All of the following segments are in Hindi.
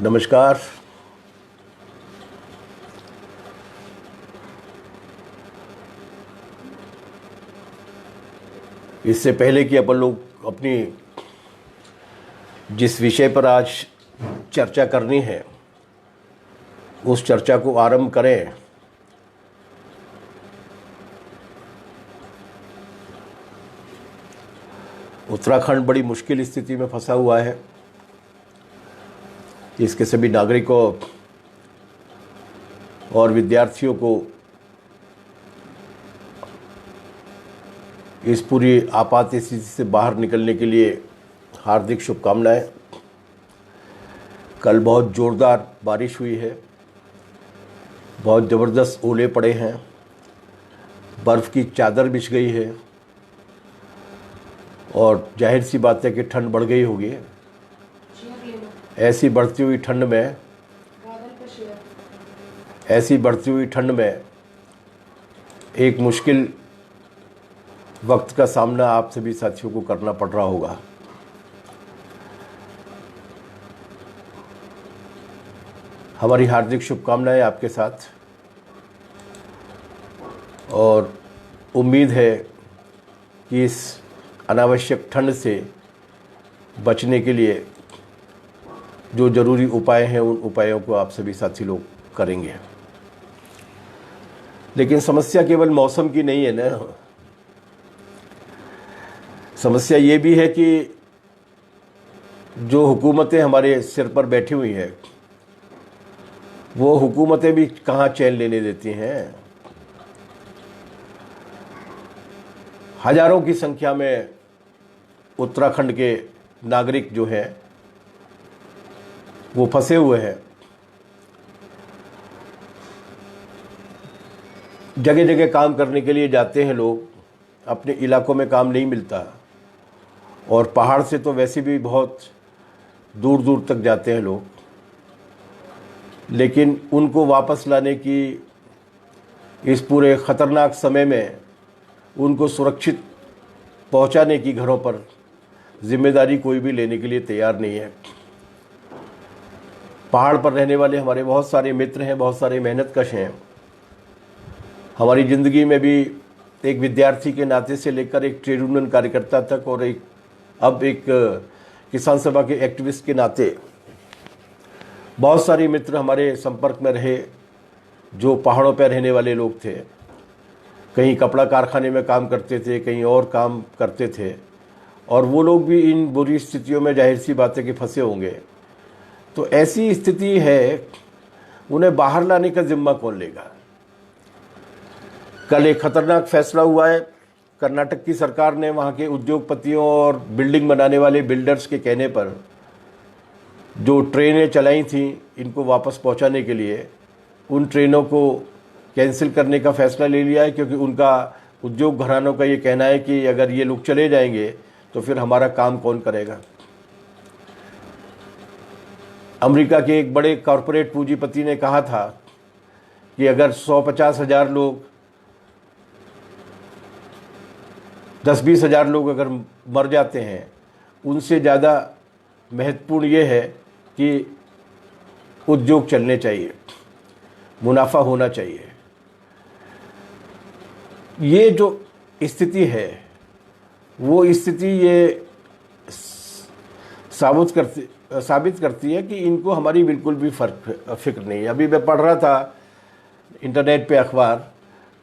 नमस्कार। इससे पहले कि अपन लोग अपनी जिस विषय पर आज चर्चा करनी है उस चर्चा को आरंभ करें, उत्तराखंड बड़ी मुश्किल स्थिति में फंसा हुआ है। इसके सभी नागरिकों और विद्यार्थियों को इस पूरी आपात स्थिति से बाहर निकलने के लिए हार्दिक शुभकामनाएं। कल बहुत ज़ोरदार बारिश हुई है, बहुत ज़बरदस्त ओले पड़े हैं, बर्फ़ की चादर बिछ गई है और जाहिर सी बात है कि ठंड बढ़ गई होगी। ऐसी बढ़ती हुई ठंड में एक मुश्किल वक्त का सामना आप सभी साथियों को करना पड़ रहा होगा। हमारी हार्दिक शुभकामनाएं आपके साथ और उम्मीद है कि इस अनावश्यक ठंड से बचने के लिए जो ज़रूरी उपाय हैं उन उपायों को आप सभी साथी लोग करेंगे। लेकिन समस्या केवल मौसम की नहीं है ना, समस्या ये भी है कि जो हुकूमतें हमारे सिर पर बैठी हुई हैं वो हुकूमतें भी कहाँ चैन लेने देती हैं। हजारों की संख्या में उत्तराखंड के नागरिक जो हैं वो फंसे हुए हैं। जगह जगह काम करने के लिए जाते हैं लोग, अपने इलाकों में काम नहीं मिलता और पहाड़ से तो वैसे भी बहुत दूर दूर तक जाते हैं लोग, लेकिन उनको वापस लाने की इस पूरे ख़तरनाक समय में उनको सुरक्षित पहुंचाने की घरों पर जिम्मेदारी कोई भी लेने के लिए तैयार नहीं है। पहाड़ पर रहने वाले हमारे बहुत सारे मित्र हैं, बहुत सारे मेहनतकश हैं। हमारी ज़िंदगी में भी एक विद्यार्थी के नाते से लेकर एक ट्रेड यूनियन कार्यकर्ता तक और अब एक किसान सभा के एक्टिविस्ट के नाते बहुत सारे मित्र हमारे संपर्क में रहे जो पहाड़ों पर रहने वाले लोग थे। कहीं कपड़ा कारखाने में काम करते थे, कहीं और काम करते थे और वो लोग भी इन बुरी स्थितियों में जाहिर सी बात है कि फंसे होंगे। तो ऐसी स्थिति है, उन्हें बाहर लाने का जिम्मा कौन लेगा। कल एक खतरनाक फैसला हुआ है। कर्नाटक की सरकार ने वहाँ के उद्योगपतियों और बिल्डिंग बनाने वाले बिल्डर्स के कहने पर जो ट्रेनें चलाई थी इनको वापस पहुँचाने के लिए, उन ट्रेनों को कैंसिल करने का फैसला ले लिया है, क्योंकि उनका उद्योग घरानों का ये कहना है कि अगर ये लोग चले जाएंगे तो फिर हमारा काम कौन करेगा। अमेरिका के एक बड़े कॉरपोरेट पूंजीपति ने कहा था कि अगर 150 हज़ार लोग 10-20 हज़ार लोग अगर मर जाते हैं, उनसे ज़्यादा महत्वपूर्ण ये है कि उद्योग चलने चाहिए, मुनाफा होना चाहिए। ये जो स्थिति है वो स्थिति ये साबित करती है कि इनको हमारी बिल्कुल भी फिक्र नहीं है। अभी मैं पढ़ रहा था इंटरनेट पे अखबार,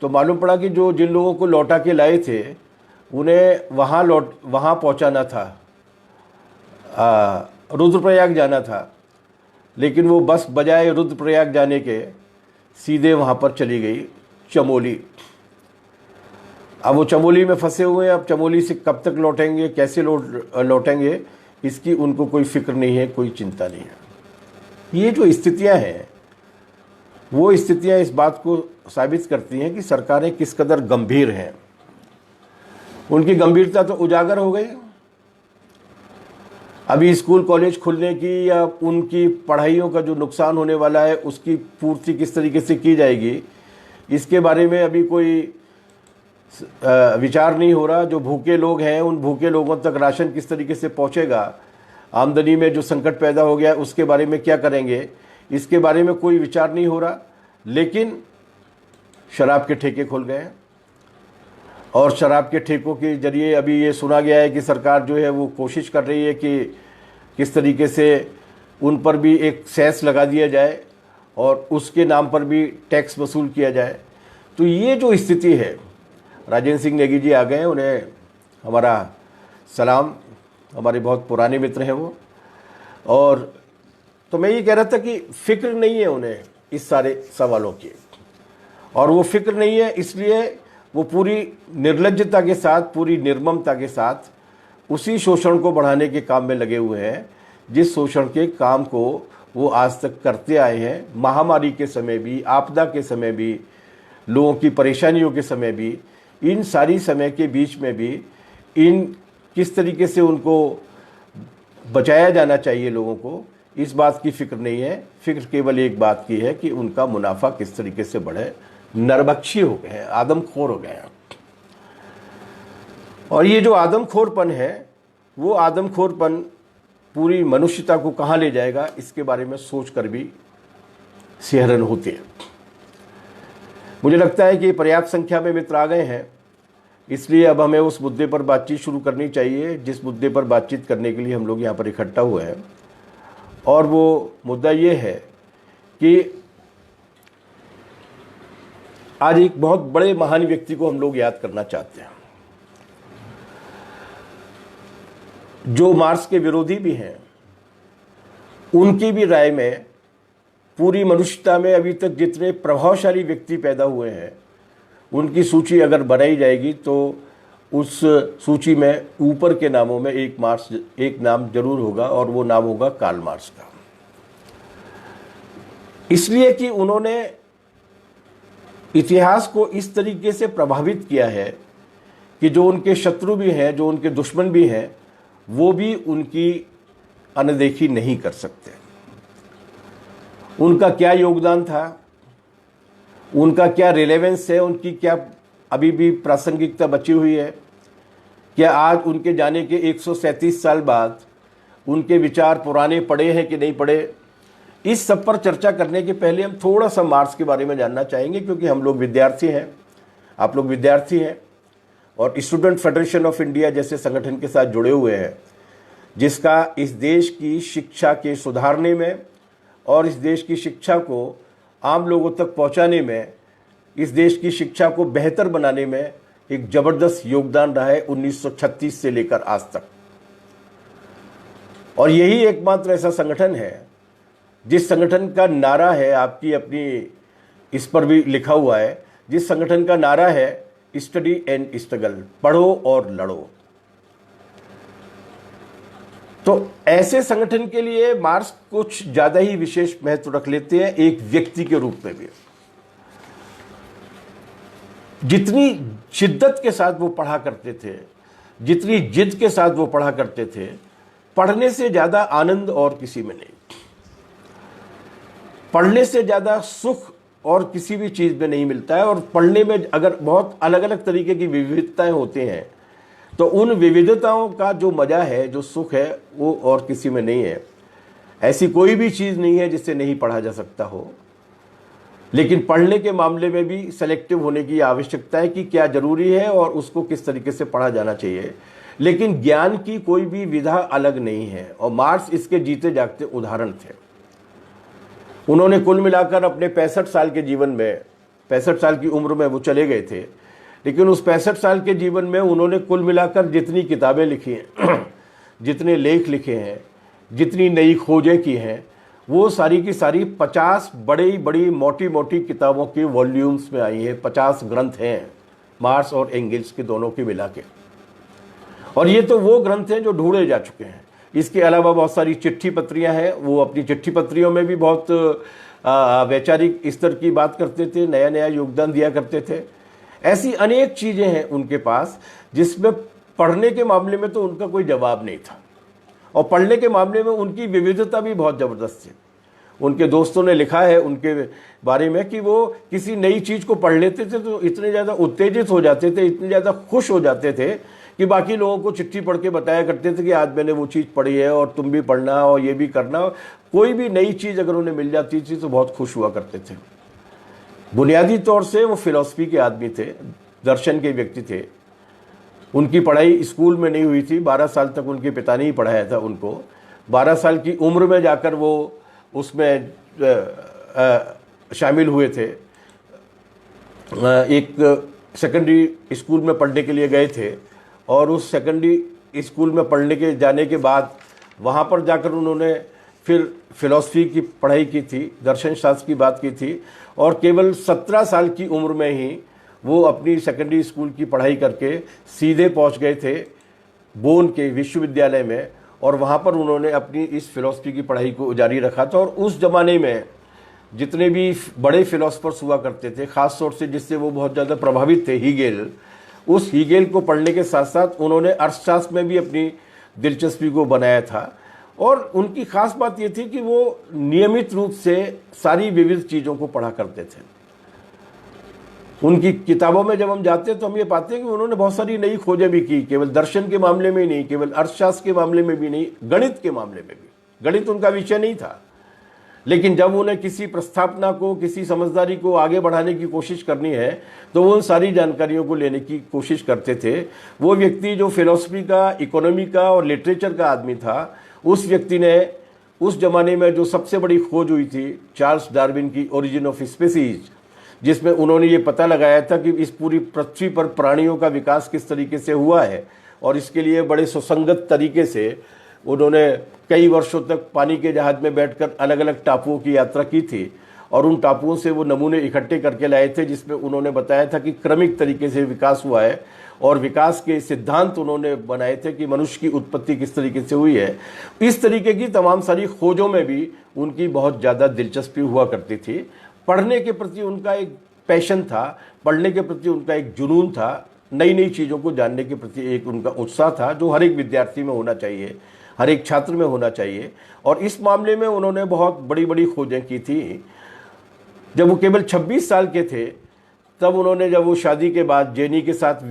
तो मालूम पड़ा कि जिन लोगों को लौटा के लाए थे उन्हें वहाँ पहुँचाना था, रुद्रप्रयाग जाना था, लेकिन वो बस बजाय रुद्रप्रयाग जाने के सीधे वहाँ पर चली गई चमोली। अब वो चमोली में फंसे हुए हैं। अब चमोली से कब तक लौटेंगे, कैसे लौटेंगे, इसकी उनको कोई फिक्र नहीं है, कोई चिंता नहीं है। ये जो स्थितियां हैं वो स्थितियां इस बात को साबित करती हैं कि सरकारें किस कदर गंभीर हैं। उनकी गंभीरता तो उजागर हो गई। अभी स्कूल कॉलेज खुलने की या उनकी पढ़ाइयों का जो नुकसान होने वाला है उसकी पूर्ति किस तरीके से की जाएगी, इसके बारे में अभी कोई विचार नहीं हो रहा। जो भूखे लोग हैं उन भूखे लोगों तक राशन किस तरीके से पहुंचेगा, आमदनी में जो संकट पैदा हो गया उसके बारे में क्या करेंगे, इसके बारे में कोई विचार नहीं हो रहा। लेकिन शराब के ठेके खुल गए हैं और शराब के ठेकों के जरिए अभी ये सुना गया है कि सरकार जो है वो कोशिश कर रही है कि किस तरीके से उन पर भी एक सेस लगा दिया जाए और उसके नाम पर भी टैक्स वसूल किया जाए। तो ये जो स्थिति है, राजेंद्र सिंह नेगी जी आ गए हैं, उन्हें हमारा सलाम, हमारे बहुत पुराने मित्र हैं वो। और तो मैं ये कह रहा था कि फिक्र नहीं है उन्हें इस सारे सवालों की, और वो फिक्र नहीं है इसलिए वो पूरी निर्लज्जता के साथ, पूरी निर्ममता के साथ उसी शोषण को बढ़ाने के काम में लगे हुए हैं जिस शोषण के काम को वो आज तक करते आए हैं। महामारी के समय भी, आपदा के समय भी, लोगों की परेशानियों के समय भी, इन सारी समय के बीच में भी इन किस तरीके से उनको बचाया जाना चाहिए लोगों को, इस बात की फिक्र नहीं है। फिक्र केवल एक बात की है कि उनका मुनाफा किस तरीके से बढ़े। नरभक्षी हो गए हैं, आदमखोर हो गए हैं। और ये जो आदमखोरपन है, वो आदमखोरपन पूरी मनुष्यता को कहाँ ले जाएगा, इसके बारे में सोचकर भी सिहरन होती है। मुझे लगता है कि पर्याप्त संख्या में मित्र आ गए हैं, इसलिए अब हमें उस मुद्दे पर बातचीत शुरू करनी चाहिए जिस मुद्दे पर बातचीत करने के लिए हम लोग यहाँ पर इकट्ठा हुए हैं। और वो मुद्दा ये है कि आज एक बहुत बड़े महान व्यक्ति को हम लोग याद करना चाहते हैं, जो मार्क्स के विरोधी भी हैं। उनकी भी राय में पूरी मनुष्यता में अभी तक जितने प्रभावशाली व्यक्ति पैदा हुए हैं, उनकी सूची अगर बनाई जाएगी तो उस सूची में ऊपर के नामों में एक नाम जरूर होगा, और वो नाम होगा कार्ल मार्क्स का। इसलिए कि उन्होंने इतिहास को इस तरीके से प्रभावित किया है कि जो उनके शत्रु भी हैं, जो उनके दुश्मन भी हैं, वो भी उनकी अनदेखी नहीं कर सकते। उनका क्या योगदान था, उनका क्या रिलेवेंस है, उनकी क्या अभी भी प्रासंगिकता बची हुई है, क्या आज उनके जाने के 137 साल बाद उनके विचार पुराने पड़े हैं कि नहीं पड़े, इस सब पर चर्चा करने के पहले हम थोड़ा सा मार्क्स के बारे में जानना चाहेंगे, क्योंकि हम लोग विद्यार्थी हैं, आप लोग विद्यार्थी हैं और स्टूडेंट फेडरेशन ऑफ इंडिया जैसे संगठन के साथ जुड़े हुए हैं, जिसका इस देश की शिक्षा के सुधारने में और इस देश की शिक्षा को आम लोगों तक पहुंचाने में, इस देश की शिक्षा को बेहतर बनाने में एक जबरदस्त योगदान रहा है 1936 से लेकर आज तक। और यही एकमात्र ऐसा संगठन है जिस संगठन का नारा है, आपकी अपनी इस पर भी लिखा हुआ है, जिस संगठन का नारा है स्टडी एंड स्ट्रगल, पढ़ो और लड़ो। तो ऐसे संगठन के लिए मार्क्स कुछ ज्यादा ही विशेष महत्व रख लेते हैं, एक व्यक्ति के रूप में भी। जितनी शिद्दत के साथ वो पढ़ा करते थे, जितनी जिद के साथ वो पढ़ा करते थे, पढ़ने से ज्यादा आनंद और किसी में नहीं, पढ़ने से ज्यादा सुख और किसी भी चीज में नहीं मिलता है। और पढ़ने में अगर बहुत अलग अलग तरीके की विविधताएं होती हैं, तो उन विविधताओं का जो मजा है, जो सुख है, वो और किसी में नहीं है। ऐसी कोई भी चीज नहीं है जिससे नहीं पढ़ा जा सकता हो। लेकिन पढ़ने के मामले में भी सेलेक्टिव होने की आवश्यकता है कि क्या जरूरी है और उसको किस तरीके से पढ़ा जाना चाहिए। लेकिन ज्ञान की कोई भी विधा अलग नहीं है, और मार्क्स इसके जीते जागते उदाहरण थे। उन्होंने कुल मिलाकर अपने 65 साल के जीवन में, 65 साल की उम्र में वो चले गए थे, लेकिन उस 65 साल के जीवन में उन्होंने कुल मिलाकर जितनी किताबें लिखी हैं, जितने लेख लिखे हैं, जितनी नई खोजें की हैं, वो सारी की सारी 50 बड़ी बड़ी मोटी मोटी किताबों की वॉल्यूम्स में आई है। 50 ग्रंथ हैं मार्क्स और एंगेल्स के दोनों के मिला के। और ये तो वो ग्रंथ हैं जो ढूंढे जा चुके हैं। इसके अलावा बहुत सारी चिट्ठी पत्रियां हैं, वो अपनी चिट्ठी पत्रियों में भी बहुत वैचारिक स्तर की बात करते थे, नया नया योगदान दिया करते थे। ऐसी अनेक चीजें हैं उनके पास जिसमें पढ़ने के मामले में तो उनका कोई जवाब नहीं था, और पढ़ने के मामले में उनकी विविधता भी बहुत जबरदस्त थी। उनके दोस्तों ने लिखा है उनके बारे में कि वो किसी नई चीज को पढ़ लेते थे तो इतने ज्यादा उत्तेजित हो जाते थे, इतने ज्यादा खुश हो जाते थे कि बाकी लोगों को चिट्ठी पढ़ के बताया करते थे कि आज मैंने वो चीज़ पढ़ी है और तुम भी पढ़ना और ये भी करना। कोई भी नई चीज़ अगर उन्हें मिल जाती थी तो बहुत खुश हुआ करते थे। बुनियादी तौर से वो फिलॉसफी के आदमी थे, दर्शन के व्यक्ति थे। उनकी पढ़ाई स्कूल में नहीं हुई थी, 12 साल तक उनके पिता ने ही पढ़ाया था उनको। 12 साल की उम्र में जाकर वो उसमें शामिल हुए थे। एक सेकेंडरी स्कूल में पढ़ने के लिए गए थे और उस सेकेंडरी स्कूल में पढ़ने के जाने के बाद वहाँ पर जाकर उन्होंने फिर फिलॉसफी की पढ़ाई की थी, दर्शन शास्त्र की बात की थी और केवल 17 साल की उम्र में ही वो अपनी सेकेंडरी स्कूल की पढ़ाई करके सीधे पहुंच गए थे बोन के विश्वविद्यालय में और वहां पर उन्होंने अपनी इस फिलॉसफी की पढ़ाई को जारी रखा था। और उस जमाने में जितने भी बड़े फिलोसफर्स हुआ करते थे, खास तौर से जिससे वो बहुत ज़्यादा प्रभावित थे, हीगेल, उस हीगेल को पढ़ने के साथ साथ उन्होंने अर्थशास्त्र में भी अपनी दिलचस्पी को बनाया था। और उनकी खास बात ये थी कि वो नियमित रूप से सारी विविध चीज़ों को पढ़ा करते थे। उनकी किताबों में जब हम जाते हैं तो हम ये पाते हैं कि उन्होंने बहुत सारी नई खोजें भी की, केवल दर्शन के मामले में ही नहीं, केवल अर्थशास्त्र के मामले में भी नहीं, गणित के मामले में भी। गणित उनका विषय नहीं था, लेकिन जब उन्हें किसी प्रस्थापना को, किसी समझदारी को आगे बढ़ाने की कोशिश करनी है तो वो उन सारी जानकारियों को लेने की कोशिश करते थे। वो व्यक्ति जो फिलॉसफी का, इकोनॉमी का और लिटरेचर का आदमी था, उस व्यक्ति ने उस जमाने में जो सबसे बड़ी खोज हुई थी चार्ल्स डार्विन की ओरिजिन ऑफ स्पीसीज, जिसमें उन्होंने ये पता लगाया था कि इस पूरी पृथ्वी पर प्राणियों का विकास किस तरीके से हुआ है और इसके लिए बड़े सुसंगत तरीके से उन्होंने कई वर्षों तक पानी के जहाज में बैठकर अलग अलग टापुओं की यात्रा की थी और उन टापुओं से वो नमूने इकट्ठे करके लाए थे, जिसमें उन्होंने बताया था कि क्रमिक तरीके से विकास हुआ है और विकास के सिद्धांत उन्होंने बनाए थे कि मनुष्य की उत्पत्ति किस तरीके से हुई है। इस तरीके की तमाम सारी खोजों में भी उनकी बहुत ज़्यादा दिलचस्पी हुआ करती थी। पढ़ने के प्रति उनका एक पैशन था, पढ़ने के प्रति उनका एक जुनून था, नई नई चीज़ों को जानने के प्रति एक उनका उत्साह था, जो हर एक विद्यार्थी में होना चाहिए, हर एक छात्र में होना चाहिए। और इस मामले में उन्होंने बहुत बड़ी बड़ी खोजें की थी। जब वो केवल 26 साल के थे तब उन्होंने, जब वो शादी के बाद जेनी के साथ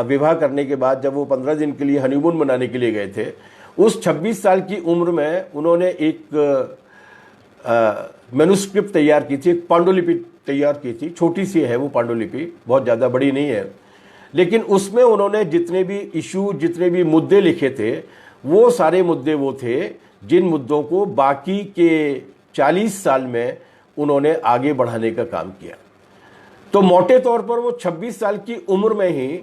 विवाह करने के बाद जब वो 15 दिन के लिए हनीमून मनाने के लिए गए थे, उस 26 साल की उम्र में उन्होंने एक मैन्युस्क्रिप्ट तैयार की थी, एक पांडुलिपि तैयार की थी। छोटी सी है वो पांडुलिपि, बहुत ज़्यादा बड़ी नहीं है, लेकिन उसमें उन्होंने जितने भी इशू, जितने भी मुद्दे लिखे थे, वो सारे मुद्दे वो थे जिन मुद्दों को बाकी के 40 साल में उन्होंने आगे बढ़ाने का काम किया। तो मोटे तौर पर वो 26 साल की उम्र में ही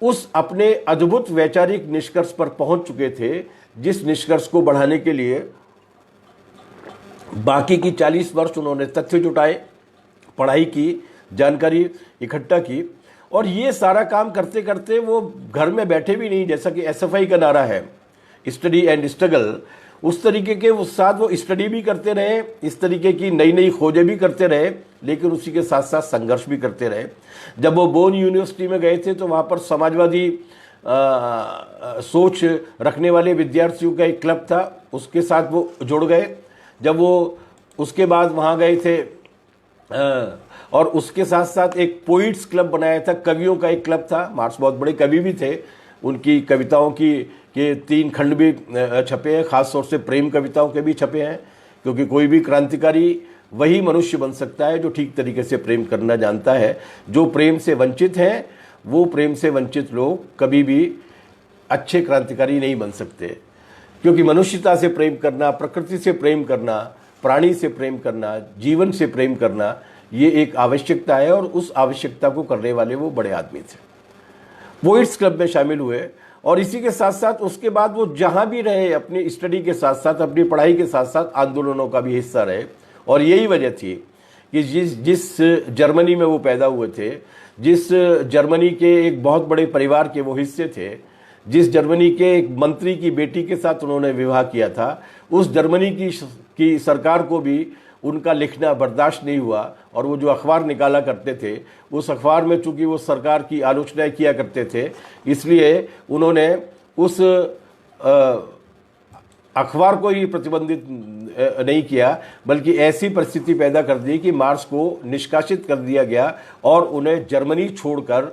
उस अपने अद्भुत वैचारिक निष्कर्ष पर पहुंच चुके थे, जिस निष्कर्ष को बढ़ाने के लिए बाकी की 40 वर्ष उन्होंने तथ्य जुटाए, पढ़ाई की, जानकारी इकट्ठा की। और ये सारा काम करते करते वो घर में बैठे भी नहीं, जैसा कि SFI का नारा है, स्टडी एंड स्ट्रगल, उस तरीके के उस साथ वो स्टडी भी करते रहे, इस तरीके की नई नई खोजें भी करते रहे, लेकिन उसी के साथ साथ संघर्ष भी करते रहे। जब वो बोन यूनिवर्सिटी में गए थे तो वहाँ पर समाजवादी सोच रखने वाले विद्यार्थियों का एक क्लब था, उसके साथ वो जुड़ गए। जब वो उसके बाद वहाँ गए थे और उसके साथ साथ एक पोइट्स क्लब बनाया था, कवियों का एक क्लब था। मार्क्स बहुत बड़े कवि भी थे, उनकी कविताओं की के 3 खंड भी छपे हैं, खास तौर से प्रेम कविताओं के भी छपे हैं, क्योंकि कोई भी क्रांतिकारी वही मनुष्य बन सकता है जो ठीक तरीके से प्रेम करना जानता है। जो प्रेम से वंचित हैं, वो प्रेम से वंचित लोग कभी भी अच्छे क्रांतिकारी नहीं बन सकते, क्योंकि मनुष्यता से प्रेम करना, प्रकृति से प्रेम करना, प्राणी से प्रेम करना, जीवन से प्रेम करना, ये एक आवश्यकता है और उस आवश्यकता को करने वाले वो बड़े आदमी थे। पोइट्स क्लब में शामिल हुए और इसी के साथ साथ उसके बाद वो जहाँ भी रहे, अपनी स्टडी के साथ साथ, अपनी पढ़ाई के साथ साथ आंदोलनों का भी हिस्सा रहे। और यही वजह थी कि जिस जर्मनी में वो पैदा हुए थे, जिस जर्मनी के एक बहुत बड़े परिवार के वो हिस्से थे, जिस जर्मनी के एक मंत्री की बेटी के साथ उन्होंने विवाह किया था, उस जर्मनी की सरकार को भी उनका लिखना बर्दाश्त नहीं हुआ और वो जो अखबार निकाला करते थे, उस अखबार में चूंकि वो सरकार की आलोचना किया करते थे, इसलिए उन्होंने उस अखबार को ही प्रतिबंधित नहीं किया, बल्कि ऐसी परिस्थिति पैदा कर दी कि मार्क्स को निष्कासित कर दिया गया और उन्हें जर्मनी छोड़कर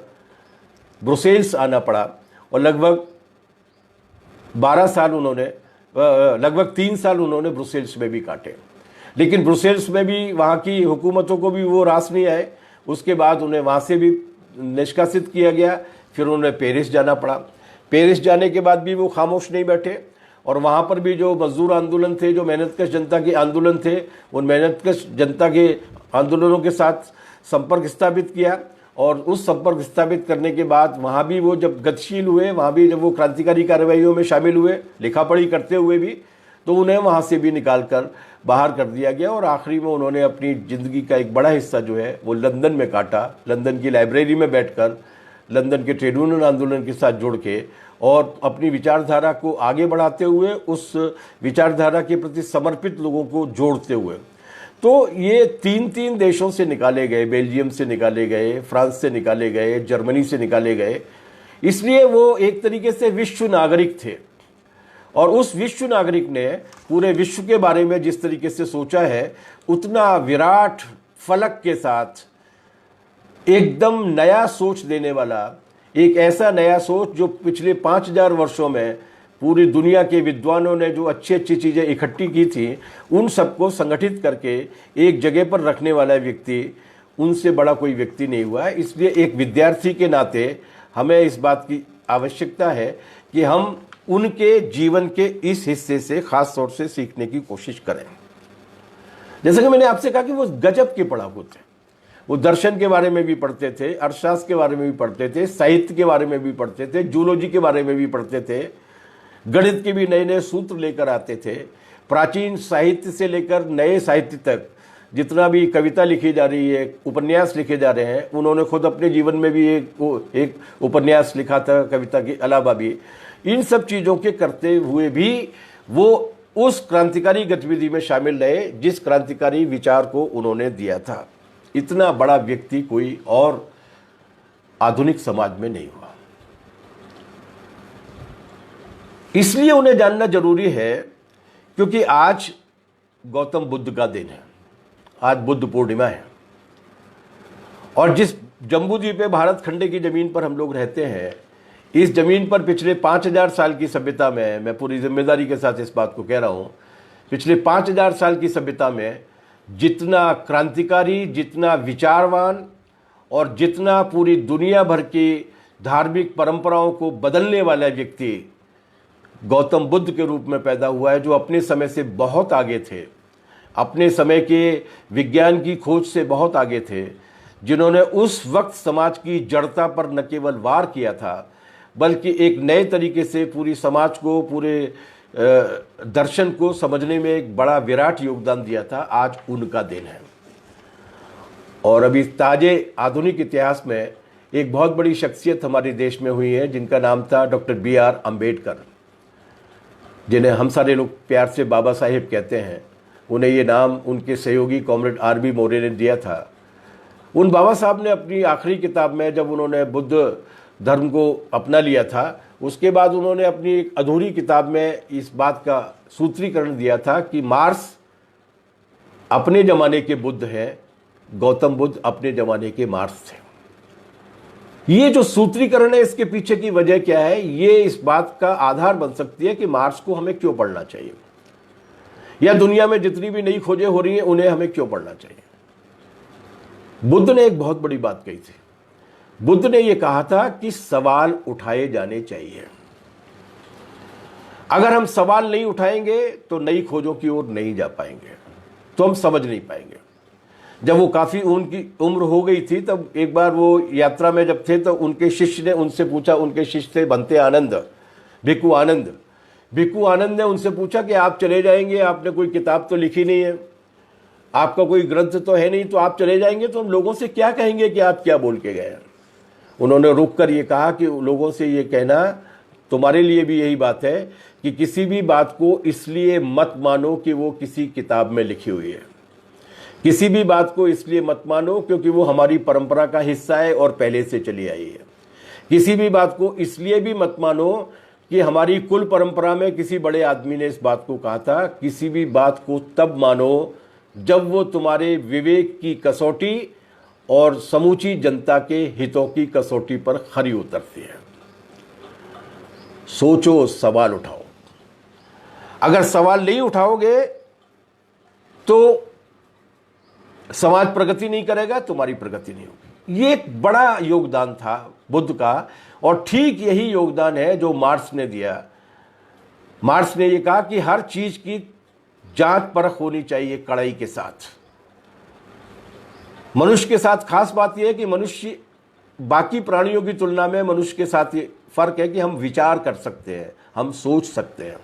ब्रुसेल्स आना पड़ा। और लगभग 12 साल उन्होंने, लगभग 3 साल उन्होंने ब्रुसेल्स में भी काटे। लेकिन ब्रुसेल्स में भी वहाँ की हुकूमतों को भी वो रास नहीं आए। उसके बाद उन्हें वहाँ से भी निष्कासित किया गया। फिर उन्हें पेरिस जाना पड़ा। पेरिस जाने के बाद भी वो खामोश नहीं बैठे और वहाँ पर भी जो मजदूर आंदोलन थे, जो मेहनतकश जनता के आंदोलन थे, उन मेहनतकश जनता के आंदोलनों के साथ संपर्क स्थापित किया। और उस संपर्क स्थापित करने के बाद वहाँ भी वो जब गतिशील हुए, वहाँ भी जब वो क्रांतिकारी कार्रवाइयों में शामिल हुए, लिखा पढ़ी करते हुए भी, तो उन्हें वहाँ से भी निकाल कर बाहर कर दिया गया। और आखिरी में उन्होंने अपनी ज़िंदगी का एक बड़ा हिस्सा जो है वो लंदन में काटा। लंदन की लाइब्रेरी में बैठकर लंदन के ट्रेड यूनियन आंदोलन के साथ जुड़ के और अपनी विचारधारा को आगे बढ़ाते हुए, उस विचारधारा के प्रति समर्पित लोगों को जोड़ते हुए। तो ये 3 देशों से निकाले गए, बेल्जियम से निकाले गए, फ्रांस से निकाले गए, जर्मनी से निकाले गए। इसलिए वो एक तरीके से विश्व नागरिक थे। और उस विश्व नागरिक ने पूरे विश्व के बारे में जिस तरीके से सोचा है, उतना विराट फलक के साथ एकदम नया सोच देने वाला, एक ऐसा नया सोच जो पिछले 5000 वर्षों में पूरी दुनिया के विद्वानों ने जो अच्छी अच्छी चीज़ें इकट्ठी की थी, उन सबको संगठित करके एक जगह पर रखने वाला व्यक्ति, उनसे बड़ा कोई व्यक्ति नहीं हुआ है। इसलिए एक विद्यार्थी के नाते हमें इस बात की आवश्यकता है कि हम उनके जीवन के इस हिस्से से खास तौर से सीखने की कोशिश करें। जैसे कि मैंने आपसे कहा कि वो गजब के पढ़ाकू थे। वो दर्शन के बारे में भी पढ़ते थे, अर्थशास्त्र के बारे में भी पढ़ते थे, साहित्य के बारे में भी पढ़ते थे, जूलॉजी के बारे में भी पढ़ते थे, गणित के भी नए नए सूत्र लेकर आते थे। प्राचीन साहित्य से लेकर नए साहित्य तक जितना भी कविता लिखी जा रही है, उपन्यास लिखे जा रहे हैं, उन्होंने खुद अपने जीवन में भी एक उपन्यास लिखा था कविता के अलावा भी। इन सब चीज़ों के करते हुए भी वो उस क्रांतिकारी गतिविधि में शामिल रहे जिस क्रांतिकारी विचार को उन्होंने दिया था। इतना बड़ा व्यक्ति कोई और आधुनिक समाज में नहीं हुआ। इसलिए उन्हें जानना जरूरी है क्योंकि आज गौतम बुद्ध का दिन है, आज बुद्ध पूर्णिमा है। और जिस जम्बू द्वीप भारत खंडे की जमीन पर हम लोग रहते हैं, इस जमीन पर पिछले 5000 साल की सभ्यता में, मैं पूरी जिम्मेदारी के साथ इस बात को कह रहा हूं, पिछले 5000 साल की सभ्यता में जितना क्रांतिकारी, जितना विचारवान और जितना पूरी दुनिया भर की धार्मिक परंपराओं को बदलने वाला व्यक्ति गौतम बुद्ध के रूप में पैदा हुआ है, जो अपने समय से बहुत आगे थे, अपने समय के विज्ञान की खोज से बहुत आगे थे, जिन्होंने उस वक्त समाज की जड़ता पर न केवल वार किया था बल्कि एक नए तरीके से पूरी समाज को, पूरे दर्शन को समझने में एक बड़ा विराट योगदान दिया था। आज उनका दिन है। और अभी ताजे आधुनिक इतिहास में एक बहुत बड़ी शख्सियत हमारे देश में हुई है जिनका नाम था डॉक्टर BR अम्बेडकर, जिन्हें हम सारे लोग प्यार से बाबा साहेब कहते हैं। उन्हें ये नाम उनके सहयोगी कॉमरेड RB मौर्य ने दिया था। उन बाबा साहब ने अपनी आखिरी किताब में, जब उन्होंने बुद्ध धर्म को अपना लिया था, उसके बाद उन्होंने अपनी एक अधूरी किताब में इस बात का सूत्रीकरण दिया था कि मार्क्स अपने ज़माने के बुद्ध हैं, गौतम बुद्ध अपने ज़माने के मार्क्स थे। ये जो सूत्रीकरण है, इसके पीछे की वजह क्या है, ये इस बात का आधार बन सकती है कि मार्क्स को हमें क्यों पढ़ना चाहिए, या दुनिया में जितनी भी नई खोजें हो रही हैं उन्हें हमें क्यों पढ़ना चाहिए। बुद्ध ने एक बहुत बड़ी बात कही थी। बुद्ध ने यह कहा था कि सवाल उठाए जाने चाहिए। अगर हम सवाल नहीं उठाएंगे तो नई खोजों की ओर नहीं जा पाएंगे, तो हम समझ नहीं पाएंगे। जब वो काफी उनकी उम्र हो गई थी, तब एक बार वो यात्रा में जब थे तो उनके शिष्य ने उनसे पूछा, उनके शिष्य थे बनते आनंद, भिक्खु आनंद। भिक्खु आनंद ने उनसे पूछा कि आप चले जाएंगे, आपने कोई किताब तो लिखी नहीं है, आपका कोई ग्रंथ तो है नहीं, तो आप चले जाएंगे तो हम लोगों से क्या कहेंगे कि आप क्या बोल के गए। उन्होंने रुक कर ये कहा कि लोगों से ये कहना, तुम्हारे लिए भी यही बात है कि किसी भी बात को इसलिए मत मानो कि वो किसी किताब में लिखी हुई है, किसी भी बात को इसलिए मत मानो क्योंकि वो हमारी परंपरा का हिस्सा है और पहले से चली आई है। किसी भी बात को इसलिए भी मत मानो कि हमारी कुल परंपरा में किसी बड़े आदमी ने इस बात को कहा था। किसी भी बात को तब मानो जब वो तुम्हारे विवेक की कसौटी और समूची जनता के हितों की कसौटी पर खरी उतरती है। सोचो, सवाल उठाओ। अगर सवाल नहीं उठाओगे तो समाज प्रगति नहीं करेगा, तुम्हारी प्रगति नहीं होगी। ये एक बड़ा योगदान था बुद्ध का, और ठीक यही योगदान है जो मार्क्स ने दिया। मार्क्स ने यह कहा कि हर चीज की जांच परख होनी चाहिए कड़ाई के साथ। मनुष्य के साथ खास बात यह है कि मनुष्य बाकी प्राणियों की तुलना में मनुष्य के साथ ये फर्क है कि हम विचार कर सकते हैं, हम सोच सकते हैं।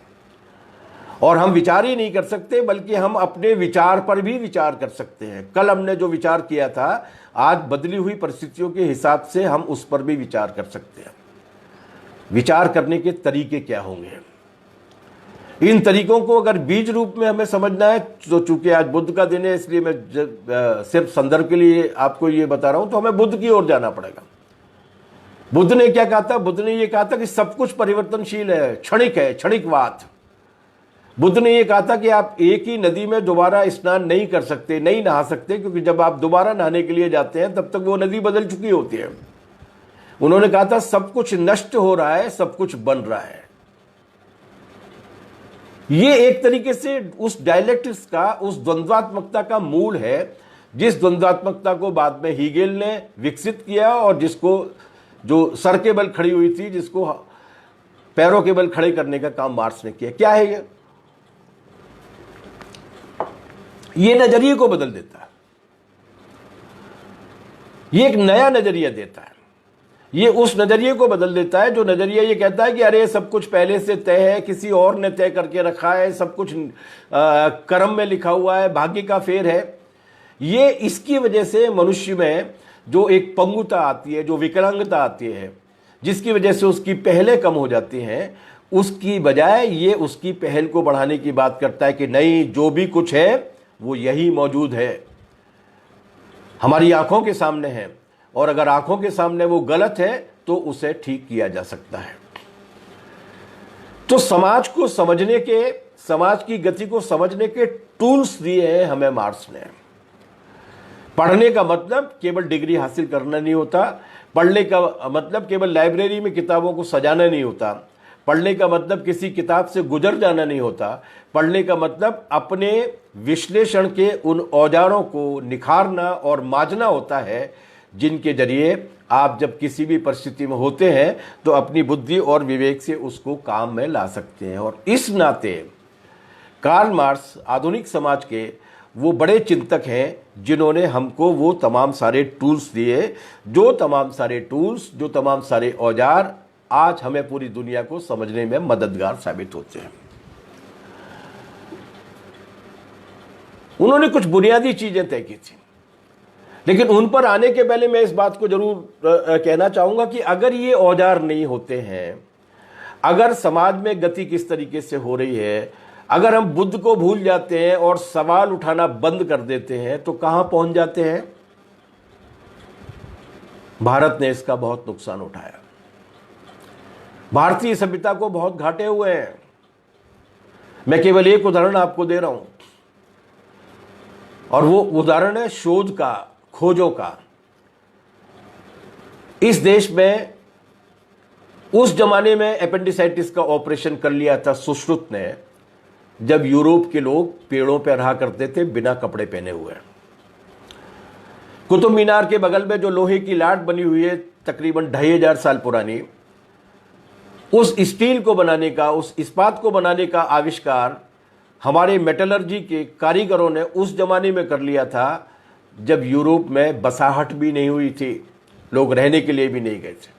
और हम विचार ही नहीं कर सकते बल्कि हम अपने विचार पर भी विचार कर सकते हैं। कल हमने जो विचार किया था, आज बदली हुई परिस्थितियों के हिसाब से हम उस पर भी विचार कर सकते हैं। विचार करने के तरीके क्या होंगे, इन तरीकों को अगर बीज रूप में हमें समझना है, तो चूंकि आज बुद्ध का दिन है इसलिए मैं सिर्फ संदर्भ के लिए आपको ये बता रहा हूं, तो हमें बुद्ध की ओर जाना पड़ेगा। बुद्ध ने क्या कहा था? बुद्ध ने यह कहा था कि सब कुछ परिवर्तनशील है, क्षणिक है, क्षणिकवाद। बुद्ध ने यह कहा था कि आप एक ही नदी में दोबारा स्नान नहीं कर सकते, नहीं नहा सकते, क्योंकि जब आप दोबारा नहाने के लिए जाते हैं तब तक वो नदी बदल चुकी होती है। उन्होंने कहा था सब कुछ नष्ट हो रहा है, सब कुछ बन रहा है। ये एक तरीके से उस डायलेक्टिक्स का, उस द्वंद्वात्मकता का मूल है, जिस द्वंद्वात्मकता को बाद में हीगेल ने विकसित किया और जिसको, जो सर के बल खड़ी हुई थी, जिसको पैरों के बल खड़े करने का काम मार्क्स ने किया। क्या है ये नजरिए को बदल देता है, ये एक नया नजरिया देता है। ये उस नजरिए को बदल देता है जो नजरिया ये कहता है कि अरे सब कुछ पहले से तय है, किसी और ने तय करके रखा है, सब कुछ कर्म में लिखा हुआ है, भाग्य का फेर है। ये इसकी वजह से मनुष्य में जो एक पंगुता आती है, जो विकलांगता आती है, जिसकी वजह से उसकी पहलें कम हो जाती हैं, उसकी बजाय ये उसकी पहल को बढ़ाने की बात करता है कि नहीं, जो भी कुछ है वो यही मौजूद है, हमारी आंखों के सामने है, और अगर आंखों के सामने वो गलत है तो उसे ठीक किया जा सकता है। तो समाज को समझने के, समाज की गति को समझने के टूल्स दिए हैं हमें मार्क्स ने। पढ़ने का मतलब केवल डिग्री हासिल करना नहीं होता, पढ़ने का मतलब केवल लाइब्रेरी में किताबों को सजाना नहीं होता, पढ़ने का मतलब किसी किताब से गुजर जाना नहीं होता, पढ़ने का मतलब अपने विश्लेषण के उन औजारों को निखारना और मांझना होता है, जिनके जरिए आप जब किसी भी परिस्थिति में होते हैं तो अपनी बुद्धि और विवेक से उसको काम में ला सकते हैं। और इस नाते कार्ल मार्क्स आधुनिक समाज के वो बड़े चिंतक हैं जिन्होंने हमको वो तमाम सारे टूल्स दिए, जो तमाम सारे औजार आज हमें पूरी दुनिया को समझने में मददगार साबित होते हैं। उन्होंने कुछ बुनियादी चीजें तय की थी, लेकिन उन पर आने के पहले मैं इस बात को जरूर कहना चाहूंगा कि अगर ये औजार नहीं होते हैं, अगर समाज में गति किस तरीके से हो रही है, अगर हम बुद्ध को भूल जाते हैं और सवाल उठाना बंद कर देते हैं, तो कहां पहुंच जाते हैं? भारत ने इसका बहुत नुकसान उठाया, भारतीय सभ्यता को बहुत घाटे हुए हैं। मैं केवल एक उदाहरण आपको दे रहा हूं, और वो उदाहरण है शोध का, खोजों का। इस देश में उस जमाने में अपेंडिसाइटिस का ऑपरेशन कर लिया था सुश्रुत ने, जब यूरोप के लोग पेड़ों पर रहा करते थे बिना कपड़े पहने हुए। कुतुब मीनार के बगल में जो लोहे की लाट बनी हुई है तकरीबन 2500 साल पुरानी, उस स्टील को बनाने का, उस इस्पात को बनाने का आविष्कार हमारे मेटलर्जी के कारीगरों ने उस जमाने में कर लिया था जब यूरोप में बसाहट भी नहीं हुई थी, लोग रहने के लिए भी नहीं गए थे।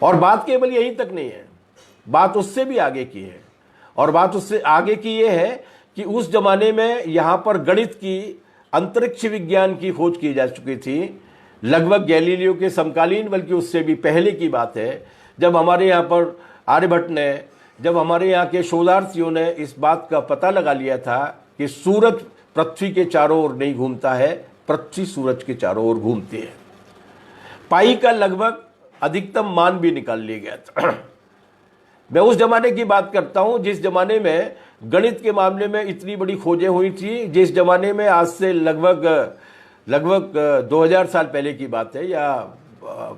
और बात केवल यहीं तक नहीं है, बात उससे भी आगे की है। और बात उससे आगे की ये है कि उस जमाने में यहां पर गणित की, अंतरिक्ष विज्ञान की खोज की जा चुकी थी, लगभग गैलीलियो के समकालीन, बल्कि उससे भी पहले की बात है, जब हमारे यहाँ पर आर्यभट्ट ने, जब हमारे यहाँ के शोधार्थियों ने इस बात का पता लगा लिया था कि सूरज पृथ्वी के चारों ओर नहीं घूमता है, पृथ्वी सूरज के चारों ओर घूमती है। पाई का लगभग अधिकतम मान भी निकाल लिया गया था। मैं उस जमाने की बात करता हूं जिस जमाने में गणित के मामले में इतनी बड़ी खोजें हुई थी, जिस जमाने में आज से लगभग 2000 साल पहले की बात है, या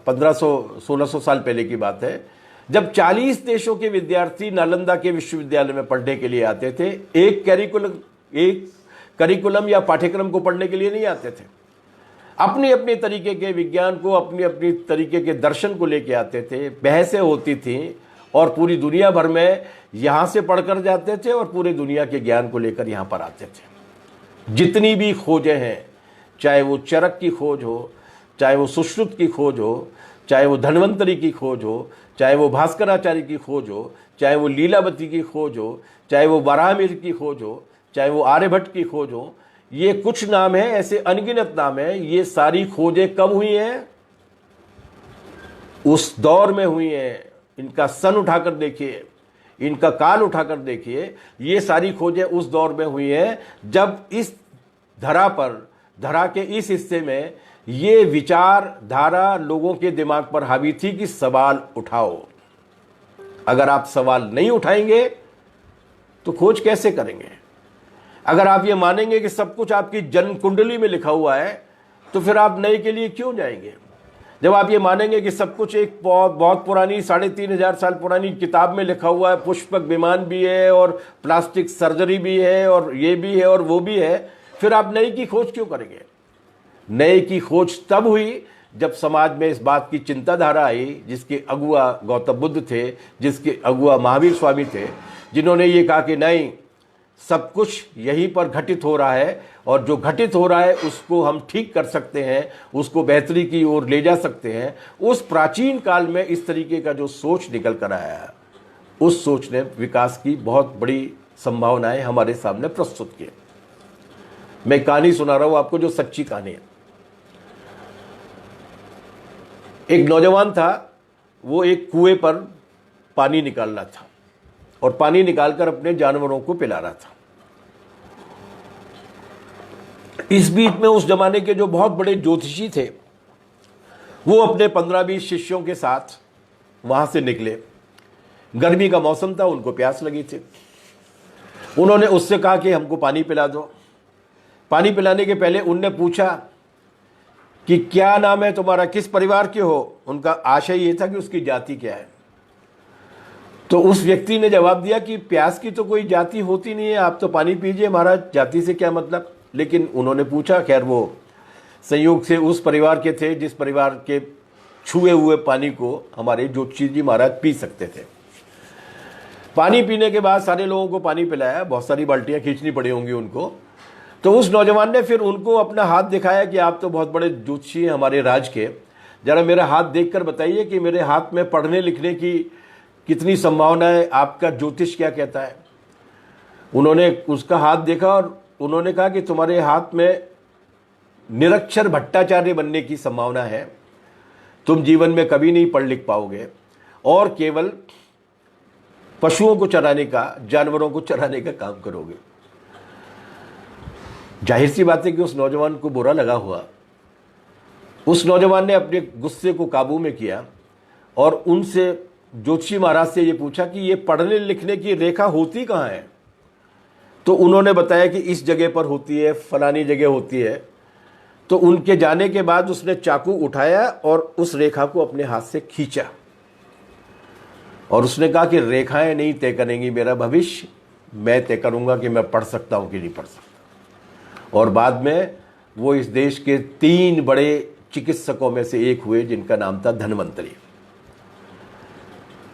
1500-1600 साल पहले की बात है, जब 40 देशों के विद्यार्थी नालंदा के विश्वविद्यालय में पढ़ने के लिए आते थे, एक करिकुलम या पाठ्यक्रम को पढ़ने के लिए नहीं आते थे, अपनी अपनी तरीके के विज्ञान को, अपनी अपनी तरीके के दर्शन को लेके आते थे, बहसें होती थी और पूरी दुनिया भर में यहाँ से पढ़कर जाते थे और पूरे दुनिया के ज्ञान को लेकर यहाँ पर आते थे। जितनी भी खोजें हैं, चाहे वो चरक की खोज हो, चाहे वो सुश्रुत की खोज हो, चाहे वो धन्वंतरी की खोज हो, चाहे वो भास्कराचार्य की खोज हो, चाहे वो लीलावती की खोज हो, चाहे वो बराहमिहिर की खोज हो, चाहे वो आर्यभट्ट की खोज हो, ये कुछ नाम है, ऐसे अनगिनत नाम है। ये सारी खोजें कब हुई हैं? उस दौर में हुई हैं। इनका सन उठाकर देखिए, इनका काल उठाकर देखिए। ये सारी खोजें उस दौर में हुई हैं जब इस धरा पर, धरा के इस हिस्से में ये विचारधारा लोगों के दिमाग पर हावी थी कि सवाल उठाओ। अगर आप सवाल नहीं उठाएंगे तो खोज कैसे करेंगे? अगर आप ये मानेंगे कि सब कुछ आपकी जन्म कुंडली में लिखा हुआ है तो फिर आप नए के लिए क्यों जाएंगे? जब आप ये मानेंगे कि सब कुछ एक बहुत पुरानी 3500 साल पुरानी किताब में लिखा हुआ है, पुष्पक विमान भी है और प्लास्टिक सर्जरी भी है और ये भी है और वो भी है, फिर आप नए की खोज क्यों करेंगे? नए की खोज तब हुई जब समाज में इस बात की चिंताधारा आई, जिसके अगुआ गौतम बुद्ध थे, जिसके अगुआ महावीर स्वामी थे, जिन्होंने ये कहा कि नहीं, सब कुछ यहीं पर घटित हो रहा है और जो घटित हो रहा है उसको हम ठीक कर सकते हैं, उसको बेहतरी की ओर ले जा सकते हैं। उस प्राचीन काल में इस तरीके का जो सोच निकल कर आया, उस सोच ने विकास की बहुत बड़ी संभावनाएं हमारे सामने प्रस्तुत की। मैं कहानी सुना रहा हूं आपको, जो सच्ची कहानी है। एक नौजवान था, वो एक कुएं पर पानी निकाल रहा था और पानी निकालकर अपने जानवरों को पिला रहा था। इस बीच में उस जमाने के जो बहुत बड़े ज्योतिषी थे, वो अपने 15-20 शिष्यों के साथ वहां से निकले। गर्मी का मौसम था, उनको प्यास लगी थी। उन्होंने उससे कहा कि हमको पानी पिला दो। पानी पिलाने के पहले उनने पूछा कि क्या नाम है तुम्हारा, किस परिवार के हो? उनका आशय ये था कि उसकी जाति क्या है। तो उस व्यक्ति ने जवाब दिया कि प्यास की तो कोई जाति होती नहीं है, आप तो पानी पीजिए, महाराज, जाति से क्या मतलब। लेकिन उन्होंने पूछा, खैर वो संयोग से उस परिवार के थे जिस परिवार के छुए हुए पानी को हमारे ज्योतिषी जी महाराज पी सकते थे। पानी पीने के बाद सारे लोगों को पानी पिलाया, बहुत सारी बाल्टियां खींचनी पड़ी होंगी उनको। तो उस नौजवान ने फिर उनको अपना हाथ दिखाया कि आप तो बहुत बड़े ज्योतिषी हैं हमारे राज के, जरा मेरा हाथ देखकर बताइए कि मेरे हाथ में पढ़ने लिखने की कितनी संभावना है, आपका ज्योतिष क्या कहता है। उन्होंने उसका हाथ देखा और उन्होंने कहा कि तुम्हारे हाथ में निरक्षर भट्टाचार्य बनने की संभावना है, तुम जीवन में कभी नहीं पढ़ लिख पाओगे और केवल पशुओं को चराने का, जानवरों को चराने का काम करोगे। जाहिर सी बात है कि उस नौजवान को बुरा लगा हुआ। उस नौजवान ने अपने गुस्से को काबू में किया और उनसे, ज्योतिषी महाराज से ये पूछा कि ये पढ़ने लिखने की रेखा होती कहाँ है। तो उन्होंने बताया कि इस जगह पर होती है, फलानी जगह होती है। तो उनके जाने के बाद उसने चाकू उठाया और उस रेखा को अपने हाथ से खींचा और उसने कहा कि रेखाएं नहीं तय करेंगी मेरा भविष्य, मैं तय करूंगा कि मैं पढ़ सकता हूं कि नहीं पढ़ सकता। और बाद में वो इस देश के 3 बड़े चिकित्सकों में से एक हुए जिनका नाम था धन्वंतरी।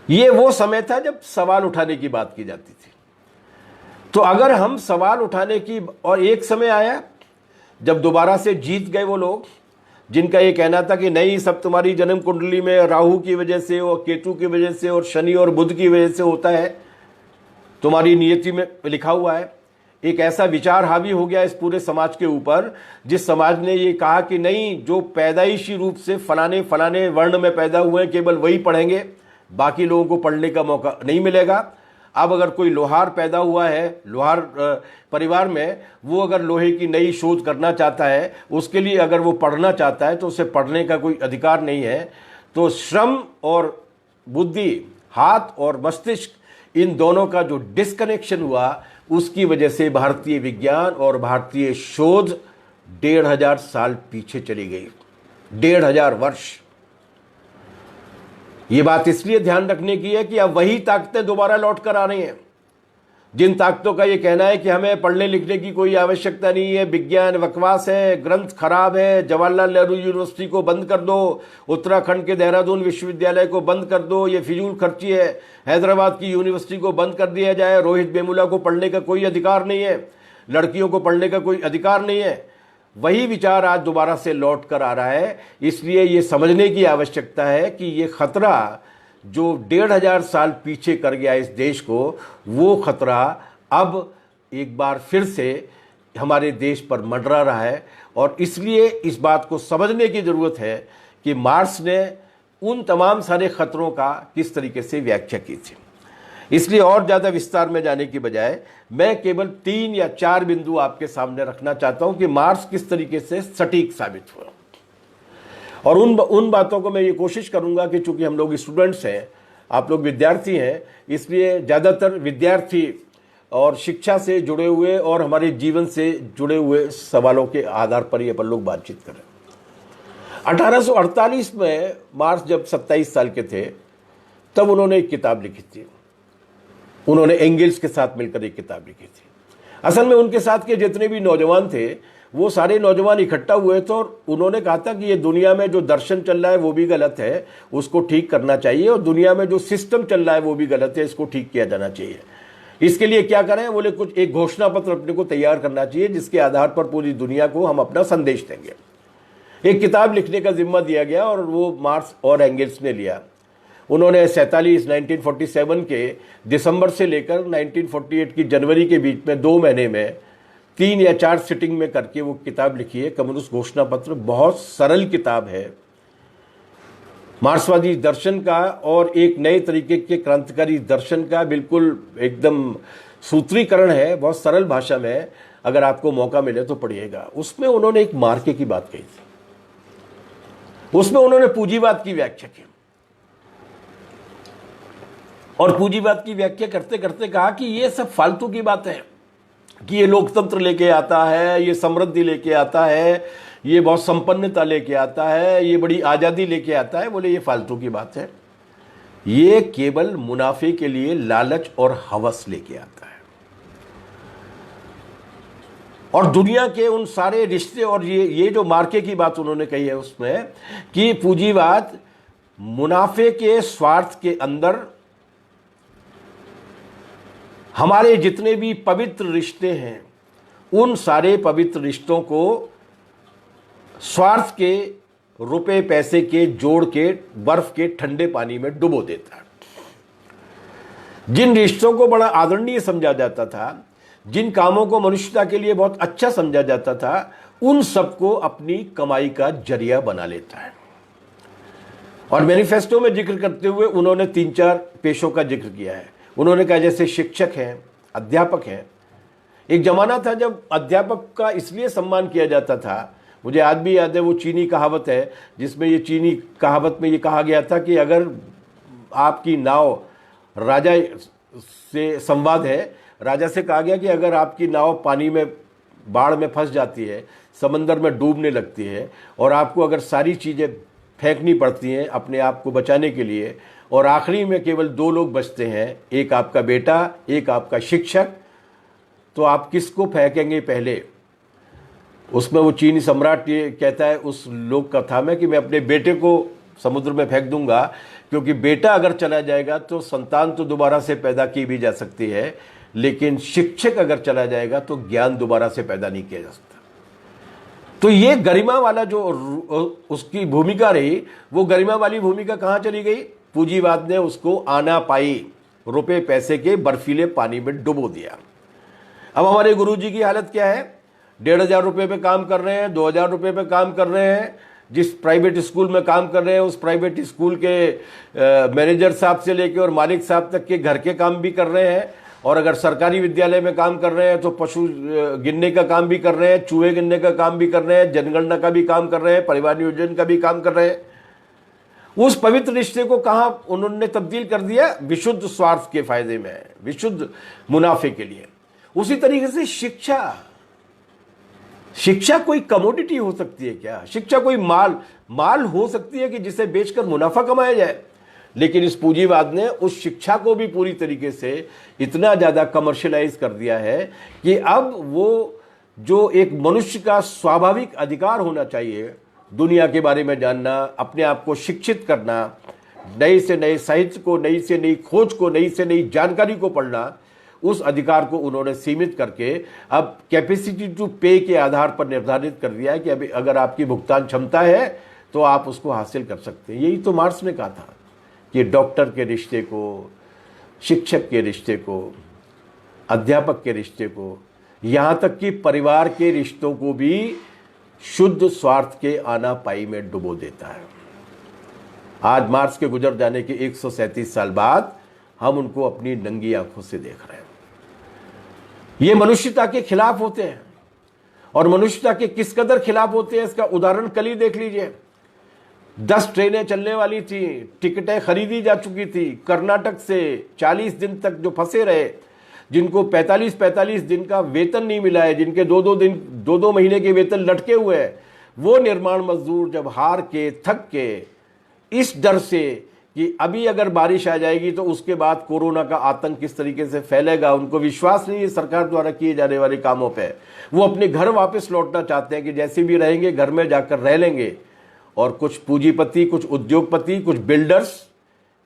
ये वो समय था जब सवाल उठाने की बात की जाती थी। तो अगर हम सवाल उठाने की, और एक समय आया जब दोबारा से जीत गए वो लोग जिनका ये कहना था कि नहीं, सब तुम्हारी जन्म कुंडली में राहु की वजह से और केतु की वजह से और शनि और बुध की वजह से होता है, तुम्हारी नियति में लिखा हुआ है। एक ऐसा विचार हावी हो गया इस पूरे समाज के ऊपर, जिस समाज ने ये कहा कि नहीं, जो पैदाइशी रूप से फलाने फलाने वर्ण में पैदा हुए हैं केवल वही पढ़ेंगे, बाकी लोगों को पढ़ने का मौका नहीं मिलेगा। अब अगर कोई लोहार पैदा हुआ है, लोहार परिवार में, वो अगर लोहे की नई शोध करना चाहता है, उसके लिए अगर वो पढ़ना चाहता है तो उसे पढ़ने का कोई अधिकार नहीं है। तो श्रम और बुद्धि, हाथ और मस्तिष्क, इन दोनों का जो डिस्कनेक्शन हुआ, उसकी वजह से भारतीय विज्ञान और भारतीय शोध 1500 साल पीछे चली गई। 1500 वर्ष। ये बात इसलिए ध्यान रखने की है कि अब वही ताकतें दोबारा लौट कर आ रही हैं, जिन ताकतों का ये कहना है कि हमें पढ़ने लिखने की कोई आवश्यकता नहीं है, विज्ञान बकवास है, ग्रंथ खराब है, जवाहरलाल नेहरू यूनिवर्सिटी को बंद कर दो, उत्तराखंड के देहरादून विश्वविद्यालय को बंद कर दो, ये फिजूल खर्ची है, हैदराबाद की यूनिवर्सिटी को बंद कर दिया जाए, रोहित वेमुला को पढ़ने का कोई अधिकार नहीं है, लड़कियों को पढ़ने का कोई अधिकार नहीं है, वही विचार आज दोबारा से लौट कर आ रहा है। इसलिए ये समझने की आवश्यकता है कि ये खतरा जो 1500 साल पीछे कर गया इस देश को, वो खतरा अब एक बार फिर से हमारे देश पर मंडरा रहा है। और इसलिए इस बात को समझने की ज़रूरत है कि मार्क्स ने उन तमाम सारे खतरों का किस तरीके से व्याख्या की थी। इसलिए और ज़्यादा विस्तार में जाने की बजाय मैं केवल 3 या 4 बिंदु आपके सामने रखना चाहता हूं कि मार्क्स किस तरीके से सटीक साबित हुआ। और उन बातों को मैं ये कोशिश करूंगा कि चूंकि हम लोग स्टूडेंट्स हैं, आप लोग विद्यार्थी हैं, इसलिए ज़्यादातर विद्यार्थी और शिक्षा से जुड़े हुए और हमारे जीवन से जुड़े हुए सवालों के आधार पर ये अपन लोग बातचीत करें। 1848 में मार्क्स जब 27 साल के थे तब उन्होंने एक किताब लिखी थी। उन्होंने एंगल्स के साथ मिलकर एक किताब लिखी थी। असल में उनके साथ के जितने भी नौजवान थे वो सारे नौजवान इकट्ठा हुए थे और उन्होंने कहा था कि ये दुनिया में जो दर्शन चल रहा है वो भी गलत है, उसको ठीक करना चाहिए, और दुनिया में जो सिस्टम चल रहा है वो भी गलत है, इसको ठीक किया जाना चाहिए। इसके लिए क्या करें, बोले कुछ एक घोषणा पत्र अपने को तैयार करना चाहिए जिसके आधार पर पूरी दुनिया को हम अपना संदेश देंगे। एक किताब लिखने का जिम्मा दिया गया और वो मार्क्स और एंगल्स ने लिया। उन्होंने 1947 के दिसंबर से लेकर 1948 की जनवरी के बीच में 2 महीने में 3 या 4 सिटिंग में करके वो किताब लिखी है, कम्युनिस्ट घोषणा पत्र। बहुत सरल किताब है, मार्क्सवादी दर्शन का और एक नए तरीके के क्रांतिकारी दर्शन का बिल्कुल एकदम सूत्रीकरण है, बहुत सरल भाषा में। अगर आपको मौका मिले तो पढ़िएगा। उसमें उन्होंने एक मार्के की बात कही थी, उसमें उन्होंने पूंजीवाद की व्याख्या की और पूंजीवाद की व्याख्या करते करते कहा कि ये सब फालतू की बात है, कि ये लोकतंत्र लेके आता है, ये समृद्धि लेके आता है, ये बहुत संपन्नता लेके आता है, ये बड़ी आज़ादी लेके आता है। बोले ये फालतू की बात है, ये केवल मुनाफे के लिए लालच और हवस लेके आता है। और दुनिया के उन सारे रिश्ते और ये जो मार्के की बात उन्होंने कही है उसमें कि पूंजीवाद मुनाफे के स्वार्थ के अंदर हमारे जितने भी पवित्र रिश्ते हैं उन सारे पवित्र रिश्तों को स्वार्थ के रुपए पैसे के जोड़ के बर्फ के ठंडे पानी में डुबो देता है। जिन रिश्तों को बड़ा आदरणीय समझा जाता था, जिन कामों को मनुष्यता के लिए बहुत अच्छा समझा जाता था, उन सबको अपनी कमाई का जरिया बना लेता है। और मैनिफेस्टो में जिक्र करते हुए उन्होंने 3-4 पेशों का जिक्र किया है। उन्होंने कहा जैसे शिक्षक हैं, अध्यापक हैं। एक जमाना था जब अध्यापक का इसलिए सम्मान किया जाता था, मुझे आज भी याद है, वो चीनी कहावत है जिसमें ये चीनी कहावत में ये कहा गया था कि अगर आपकी नाव राजा से संवाद है, राजा से कहा गया कि अगर आपकी नाव पानी में बाढ़ में फंस जाती है, समंदर में डूबने लगती है और आपको अगर सारी चीज़ें फेंकनी पड़ती हैं अपने आप को बचाने के लिए और आखिरी में केवल 2 लोग बचते हैं, एक आपका बेटा, एक आपका शिक्षक, तो आप किसको फेंकेंगे पहले? उसमें वो चीनी सम्राट ये कहता है उस लोक कथा में कि मैं अपने बेटे को समुद्र में फेंक दूंगा, क्योंकि बेटा अगर चला जाएगा तो संतान तो दोबारा से पैदा की भी जा सकती है, लेकिन शिक्षक अगर चला जाएगा तो ज्ञान दोबारा से पैदा नहीं किया जा सकता। तो ये गरिमा वाला जो उसकी भूमिका रही, वो गरिमा वाली भूमिका कहाँ चली गई? पूंजीवाद ने उसको आना पाई रुपए पैसे के बर्फीले पानी में डुबो दिया। अब हमारे गुरुजी की हालत क्या है? 1,500 रुपये पे काम कर रहे हैं, 2,000 रुपये पे काम कर रहे हैं। जिस प्राइवेट स्कूल में काम कर रहे हैं उस प्राइवेट स्कूल के मैनेजर साहब से लेके और मालिक साहब तक के घर के काम भी कर रहे हैं। और अगर सरकारी विद्यालय में काम कर रहे हैं तो पशु गिनने का काम भी कर रहे हैं, चूहे गिनने का काम भी कर रहे हैं, जनगणना का भी काम कर रहे हैं, परिवार नियोजन का भी काम कर रहे हैं। उस पवित्र रिश्ते को कहां उन्होंने तब्दील कर दिया? विशुद्ध स्वार्थ के फायदे में, विशुद्ध मुनाफे के लिए। उसी तरीके से शिक्षा कोई कमोडिटी हो सकती है क्या? शिक्षा कोई माल हो सकती है कि जिसे बेचकर मुनाफा कमाया जाए? लेकिन इस पूंजीवाद ने उस शिक्षा को भी पूरी तरीके से इतना ज़्यादा कमर्शियलाइज कर दिया है कि अब वो जो एक मनुष्य का स्वाभाविक अधिकार होना चाहिए, दुनिया के बारे में जानना, अपने आप को शिक्षित करना, नए से नए साहित्य को, नई से नई खोज को, नई से नई जानकारी को पढ़ना, उस अधिकार को उन्होंने सीमित करके अब कैपेसिटी टू पे के आधार पर निर्धारित कर दिया है कि अभी अगर आपकी भुगतान क्षमता है तो आप उसको हासिल कर सकते हैं। यही तो मार्क्स ने कहा था कि डॉक्टर के रिश्ते को, शिक्षक के रिश्ते को, अध्यापक के रिश्ते को, यहाँ तक कि परिवार के रिश्तों को भी शुद्ध स्वार्थ के आनापाई में डुबो देता है। आज मार्क्स के गुजर जाने के 137 साल बाद हम उनको अपनी नंगी आंखों से देख रहे हैं। ये मनुष्यता के खिलाफ होते हैं, और मनुष्यता के किस कदर खिलाफ होते हैं इसका उदाहरण कल ही देख लीजिए। 10 ट्रेनें चलने वाली थी, टिकटें खरीदी जा चुकी थी, कर्नाटक से 40 दिन तक जो फंसे रहे, जिनको 45-45 दिन का वेतन नहीं मिला है, जिनके 2-2 महीने के वेतन लटके हुए हैं, वो निर्माण मजदूर जब हार के, थक के, इस डर से कि अभी अगर बारिश आ जाएगी तो उसके बाद कोरोना का आतंक किस तरीके से फैलेगा, उनको विश्वास नहीं है सरकार द्वारा किए जाने वाले कामों पे, वो अपने घर वापस लौटना चाहते हैं कि जैसे भी रहेंगे घर में जाकर रह लेंगे। और कुछ पूंजीपति, कुछ उद्योगपति, कुछ बिल्डर्स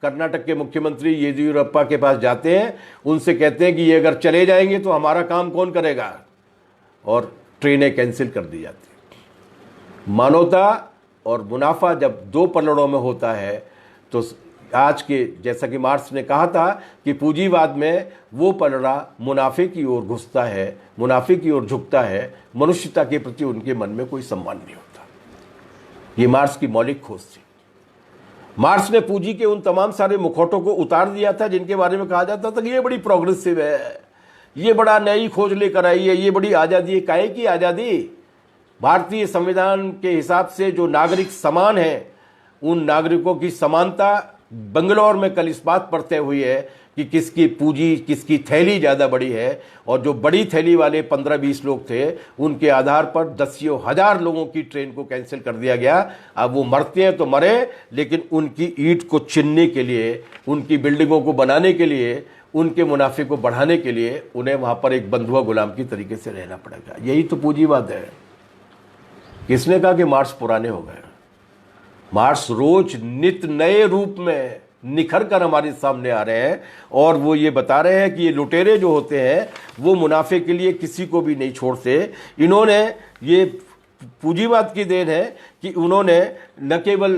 कर्नाटक के मुख्यमंत्री येदियुरप्पा के पास जाते हैं, उनसे कहते हैं कि ये अगर चले जाएंगे तो हमारा काम कौन करेगा, और ट्रेनें कैंसिल कर दी जाती हैं। मानवता और मुनाफा जब दो पलड़ों में होता है तो आज के, जैसा कि मार्क्स ने कहा था कि पूंजीवाद में वो पलड़ा मुनाफे की ओर घुसता है, मुनाफे की ओर झुकता है, मनुष्यता के प्रति उनके मन में कोई सम्मान नहीं होता। ये मार्क्स की मौलिक खोज थी। मार्क्स ने पूंजी के उन तमाम सारे मुखौटों को उतार दिया था जिनके बारे में कहा जाता था कि ये बड़ी प्रोग्रेसिव है, ये बड़ा नई खोज लेकर आई है, ये बड़ी आज़ादी है। काहे की आज़ादी? भारतीय संविधान के हिसाब से जो नागरिक समान है, उन नागरिकों की समानता बंगलौर में कल इस बात पर तय हुई है कि किसकी पूंजी, किसकी थैली ज़्यादा बड़ी है, और जो बड़ी थैली वाले 15-20 लोग थे उनके आधार पर दसियों हजार लोगों की ट्रेन को कैंसिल कर दिया गया। अब वो मरते हैं तो मरे, लेकिन उनकी ईंट को चुनने के लिए, उनकी बिल्डिंगों को बनाने के लिए, उनके मुनाफे को बढ़ाने के लिए उन्हें वहाँ पर एक बंधुआ गुलाम की तरीके से रहना पड़ेगा। यही तो पूंजीवाद है। किसने कहा कि मार्क्स पुराने हो गए? मार्क्स रोज नित नए रूप में निखर कर हमारे सामने आ रहे हैं, और वो ये बता रहे हैं कि ये लुटेरे जो होते हैं वो मुनाफे के लिए किसी को भी नहीं छोड़ते। इन्होंने, ये पूंजीवाद की देन है कि उन्होंने न केवल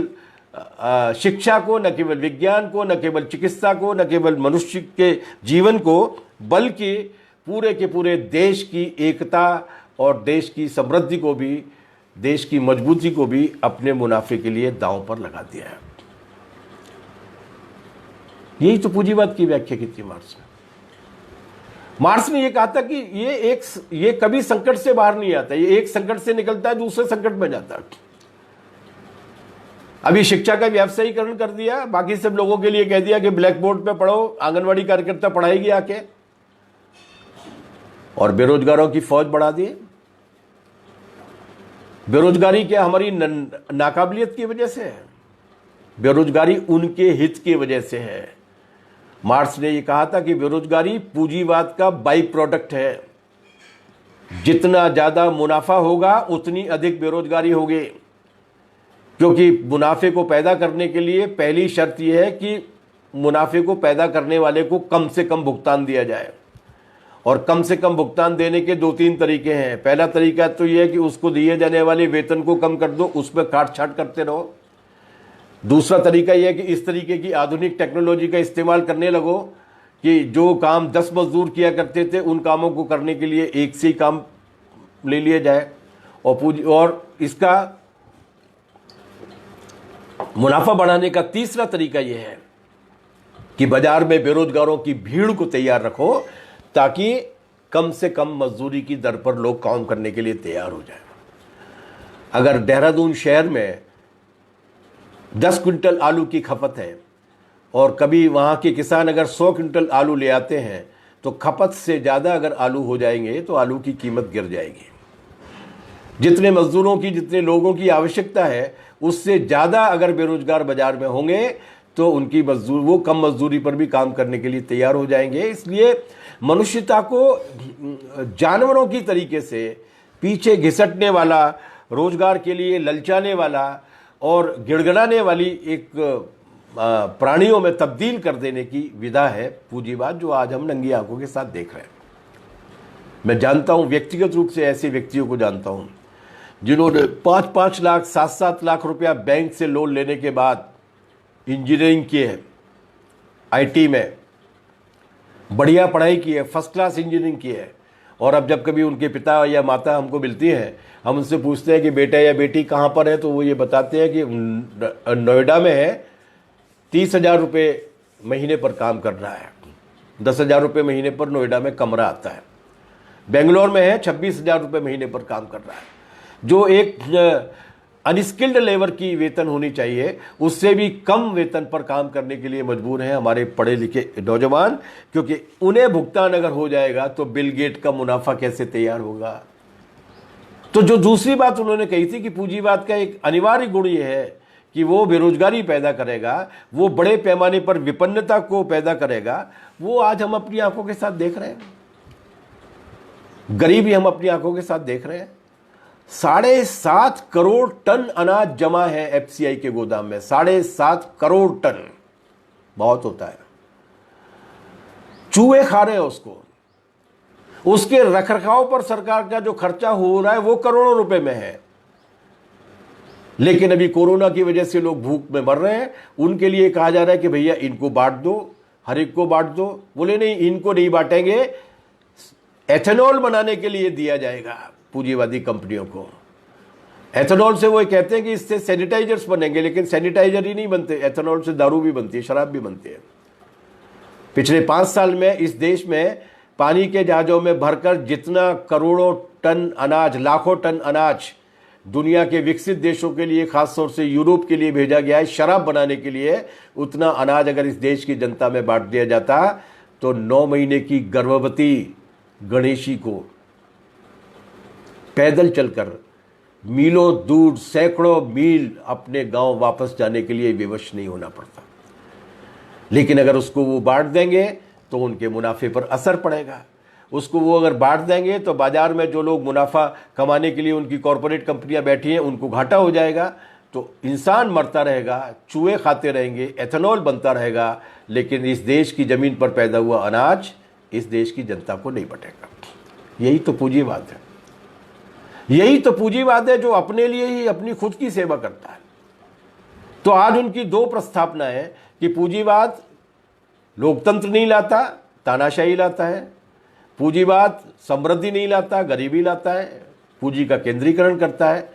शिक्षा को, न केवल विज्ञान को, न केवल चिकित्सा को, न केवल मनुष्य के जीवन को, बल्कि पूरे के पूरे देश की एकता और देश की समृद्धि को भी, देश की मजबूती को भी अपने मुनाफे के लिए दांव पर लगा दिया है। यही तो पूंजीवाद की व्याख्या की थी मार्क्स ने। मार्क्स ने यह कहा था कि ये कभी संकट से बाहर नहीं आता, ये एक संकट से निकलता है दूसरे संकट में जाता है। अभी शिक्षा का व्यावसायीकरण कर दिया, बाकी सब लोगों के लिए कह दिया कि ब्लैक बोर्ड पे पढ़ो, आंगनवाड़ी कार्यकर्ता पढ़ाएगी आके, और बेरोजगारों की फौज बढ़ा दी। बेरोजगारी क्या हमारी नाकाबिलियत की वजह से है? बेरोजगारी उनके हित की वजह से है। मार्क्स ने यह कहा था कि बेरोजगारी पूंजीवाद का बाई प्रोडक्ट है। जितना ज्यादा मुनाफा होगा उतनी अधिक बेरोजगारी होगी, क्योंकि मुनाफे को पैदा करने के लिए पहली शर्त यह है कि मुनाफे को पैदा करने वाले को कम से कम भुगतान दिया जाए। और कम से कम भुगतान देने के 2-3 तरीके हैं। पहला तरीका तो यह है कि उसको दिए जाने वाले वेतन को कम कर दो, उस पर काट छाट करते रहो। दूसरा तरीका यह है कि इस तरीके की आधुनिक टेक्नोलॉजी का इस्तेमाल करने लगो कि जो काम 10 मजदूर किया करते थे उन कामों को करने के लिए एक से ही काम ले लिया जाए। और इसका मुनाफा बढ़ाने का तीसरा तरीका यह है कि बाजार में बेरोजगारों की भीड़ को तैयार रखो, ताकि कम से कम मजदूरी की दर पर लोग काम करने के लिए तैयार हो जाए। अगर देहरादून शहर में 10 क्विंटल आलू की खपत है और कभी वहाँ के किसान अगर 100 क्विंटल आलू ले आते हैं, तो खपत से ज़्यादा अगर आलू हो जाएंगे तो आलू की कीमत गिर जाएगी। जितने मजदूरों की, जितने लोगों की आवश्यकता है, उससे ज़्यादा अगर बेरोजगार बाजार में होंगे तो उनकी मजदूर वो कम मजदूरी पर भी काम करने के लिए तैयार हो जाएंगे। इसलिए मनुष्यता को जानवरों की तरीके से पीछे घिसटने वाला, रोजगार के लिए ललचाने वाला और गिड़गिड़ाने वाली एक प्राणियों में तब्दील कर देने की विधा है पूंजीवाद, जो आज हम नंगी आंखों के साथ देख रहे हैं। मैं जानता हूं, व्यक्तिगत रूप से ऐसे व्यक्तियों को जानता हूं जिन्होंने 5-5 लाख 7-7 लाख रुपया बैंक से लोन लेने के बाद इंजीनियरिंग की है, आईटी में बढ़िया पढ़ाई की है, फर्स्ट क्लास इंजीनियरिंग की है, और अब जब कभी उनके पिता या माता हमको मिलती हैं, हम उनसे पूछते हैं कि बेटा या बेटी कहाँ पर है, तो वो ये बताते हैं कि नोएडा में है, 30,000 रुपये महीने पर काम कर रहा है, 10,000 रुपये महीने पर नोएडा में कमरा आता है। बेंगलोर में है, 26,000 रुपये महीने पर काम कर रहा है। जो एक अनस्किल्ड लेबर की वेतन होनी चाहिए, उससे भी कम वेतन पर काम करने के लिए मजबूर हैं हमारे पढ़े लिखे नौजवान, क्योंकि उन्हें भुगतान अगर हो जाएगा तो बिल गेट का मुनाफा कैसे तैयार होगा। तो जो दूसरी बात उन्होंने कही थी कि पूंजीवाद का एक अनिवार्य गुण यह है कि वो बेरोजगारी पैदा करेगा, वो बड़े पैमाने पर विपन्नता को पैदा करेगा, वो आज हम अपनी आंखों के साथ देख रहे हैं। गरीबी हम अपनी आंखों के साथ देख रहे हैं। 7.5 करोड़ टन अनाज जमा है एफसीआई के गोदाम में, 7.5 करोड़ टन, बहुत होता है। चूहे खा रहे हैं उसको, उसके रखरखाव पर सरकार का जो खर्चा हो रहा है वो करोड़ों रुपए में है। लेकिन अभी कोरोना की वजह से लोग भूख में मर रहे हैं, उनके लिए कहा जा रहा है कि भैया इनको बांट दो, हर एक को बांट दो। बोले नहीं, इनको नहीं बांटेंगे, एथेनॉल बनाने के लिए दिया जाएगा पूंजीवादी कंपनियों को। एथेनॉल से वो कहते हैं कि इससे सैनिटाइजर्स बनेंगे, लेकिन सैनिटाइजर ही नहीं बनते, एथेनॉल से दारू भी बनती है, शराब भी बनती है। पिछले 5 साल में इस देश में पानी के जहाजों में भरकर जितना करोड़ों टन अनाज, लाखों टन अनाज दुनिया के विकसित देशों के लिए, खासतौर से यूरोप के लिए भेजा गया है शराब बनाने के लिए, उतना अनाज अगर इस देश की जनता में बांट दिया जाता तो 9 महीने की गर्भवती गणेशी को पैदल चलकर मीलों दूर, सैकड़ों मील अपने गांव वापस जाने के लिए विवश नहीं होना पड़ता। लेकिन अगर उसको वो बांट देंगे तो उनके मुनाफे पर असर पड़ेगा। उसको वो अगर बांट देंगे तो बाजार में जो लोग मुनाफा कमाने के लिए उनकी कॉरपोरेट कंपनियां बैठी हैं उनको घाटा हो जाएगा। तो इंसान मरता रहेगा, चूहे खाते रहेंगे, एथेनॉल बनता रहेगा, लेकिन इस देश की जमीन पर पैदा हुआ अनाज इस देश की जनता को नहीं बटेगा। यही तो पूंजीवाद है, यही तो पूंजीवाद है जो अपने लिए ही अपनी खुद की सेवा करता है। तो आज उनकी 2 प्रस्तावना है कि पूंजीवाद लोकतंत्र नहीं लाता, तानाशाही लाता है। पूंजीवाद समृद्धि नहीं लाता, गरीबी लाता है, पूंजी का केंद्रीकरण करता है।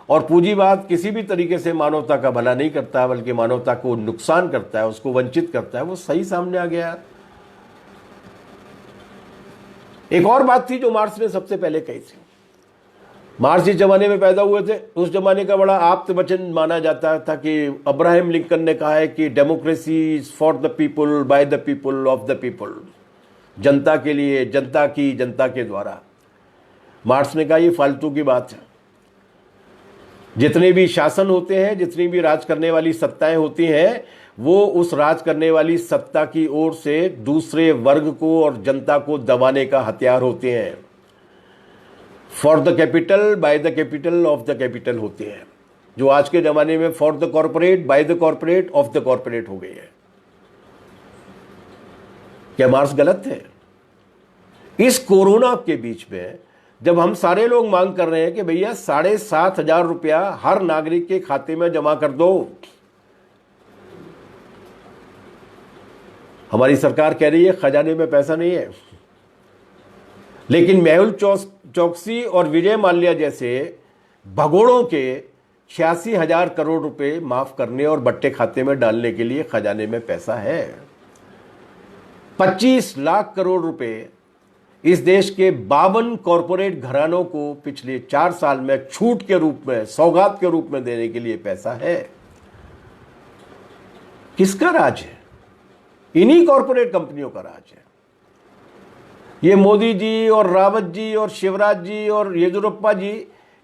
और पूंजीवाद किसी भी तरीके से मानवता का भला नहीं करता, बल्कि मानवता को नुकसान करता है, उसको वंचित करता है। वो सही सामने आ गया। एक और बात थी जो मार्क्स ने सबसे पहले कही थी। मार्क्स जिस जमाने में पैदा हुए थे उस जमाने का बड़ा आप्त वचन माना जाता था कि अब्राहम लिंकन ने कहा है कि democracy is for the people, by the people, of the people. जनता के लिए, जनता की, जनता के द्वारा। मार्क्स ने कहा ये फालतू की बात है। जितने भी शासन होते हैं, जितनी भी राज करने वाली सत्ताएं होती हैं, वो उस राज करने वाली सत्ता की ओर से दूसरे वर्ग को और जनता को दबाने का हथियार होते हैं। For the capital, by the capital, of the capital होते हैं, जो आज के जमाने में for the corporate, by the corporate, of the corporate हो गई है। क्या मार्क्स गलत थे? इस कोरोना के बीच में जब हम सारे लोग मांग कर रहे हैं कि भैया 7,500 रुपया हर नागरिक के खाते में जमा कर दो, हमारी सरकार कह रही है खजाने में पैसा नहीं है। लेकिन मेहुल चौकसी और विजय माल्या जैसे भगोड़ों के 86,000 करोड़ रुपए माफ करने और बट्टे खाते में डालने के लिए खजाने में पैसा है। 25 लाख करोड़ रुपए इस देश के 52 कॉरपोरेट घरानों को पिछले 4 साल में छूट के रूप में, सौगात के रूप में देने के लिए पैसा है। किसका राज है? इन्हीं कॉरपोरेट कंपनियों का राज है। ये मोदी जी और रावत जी और शिवराज जी और येदियुरप्पा जी,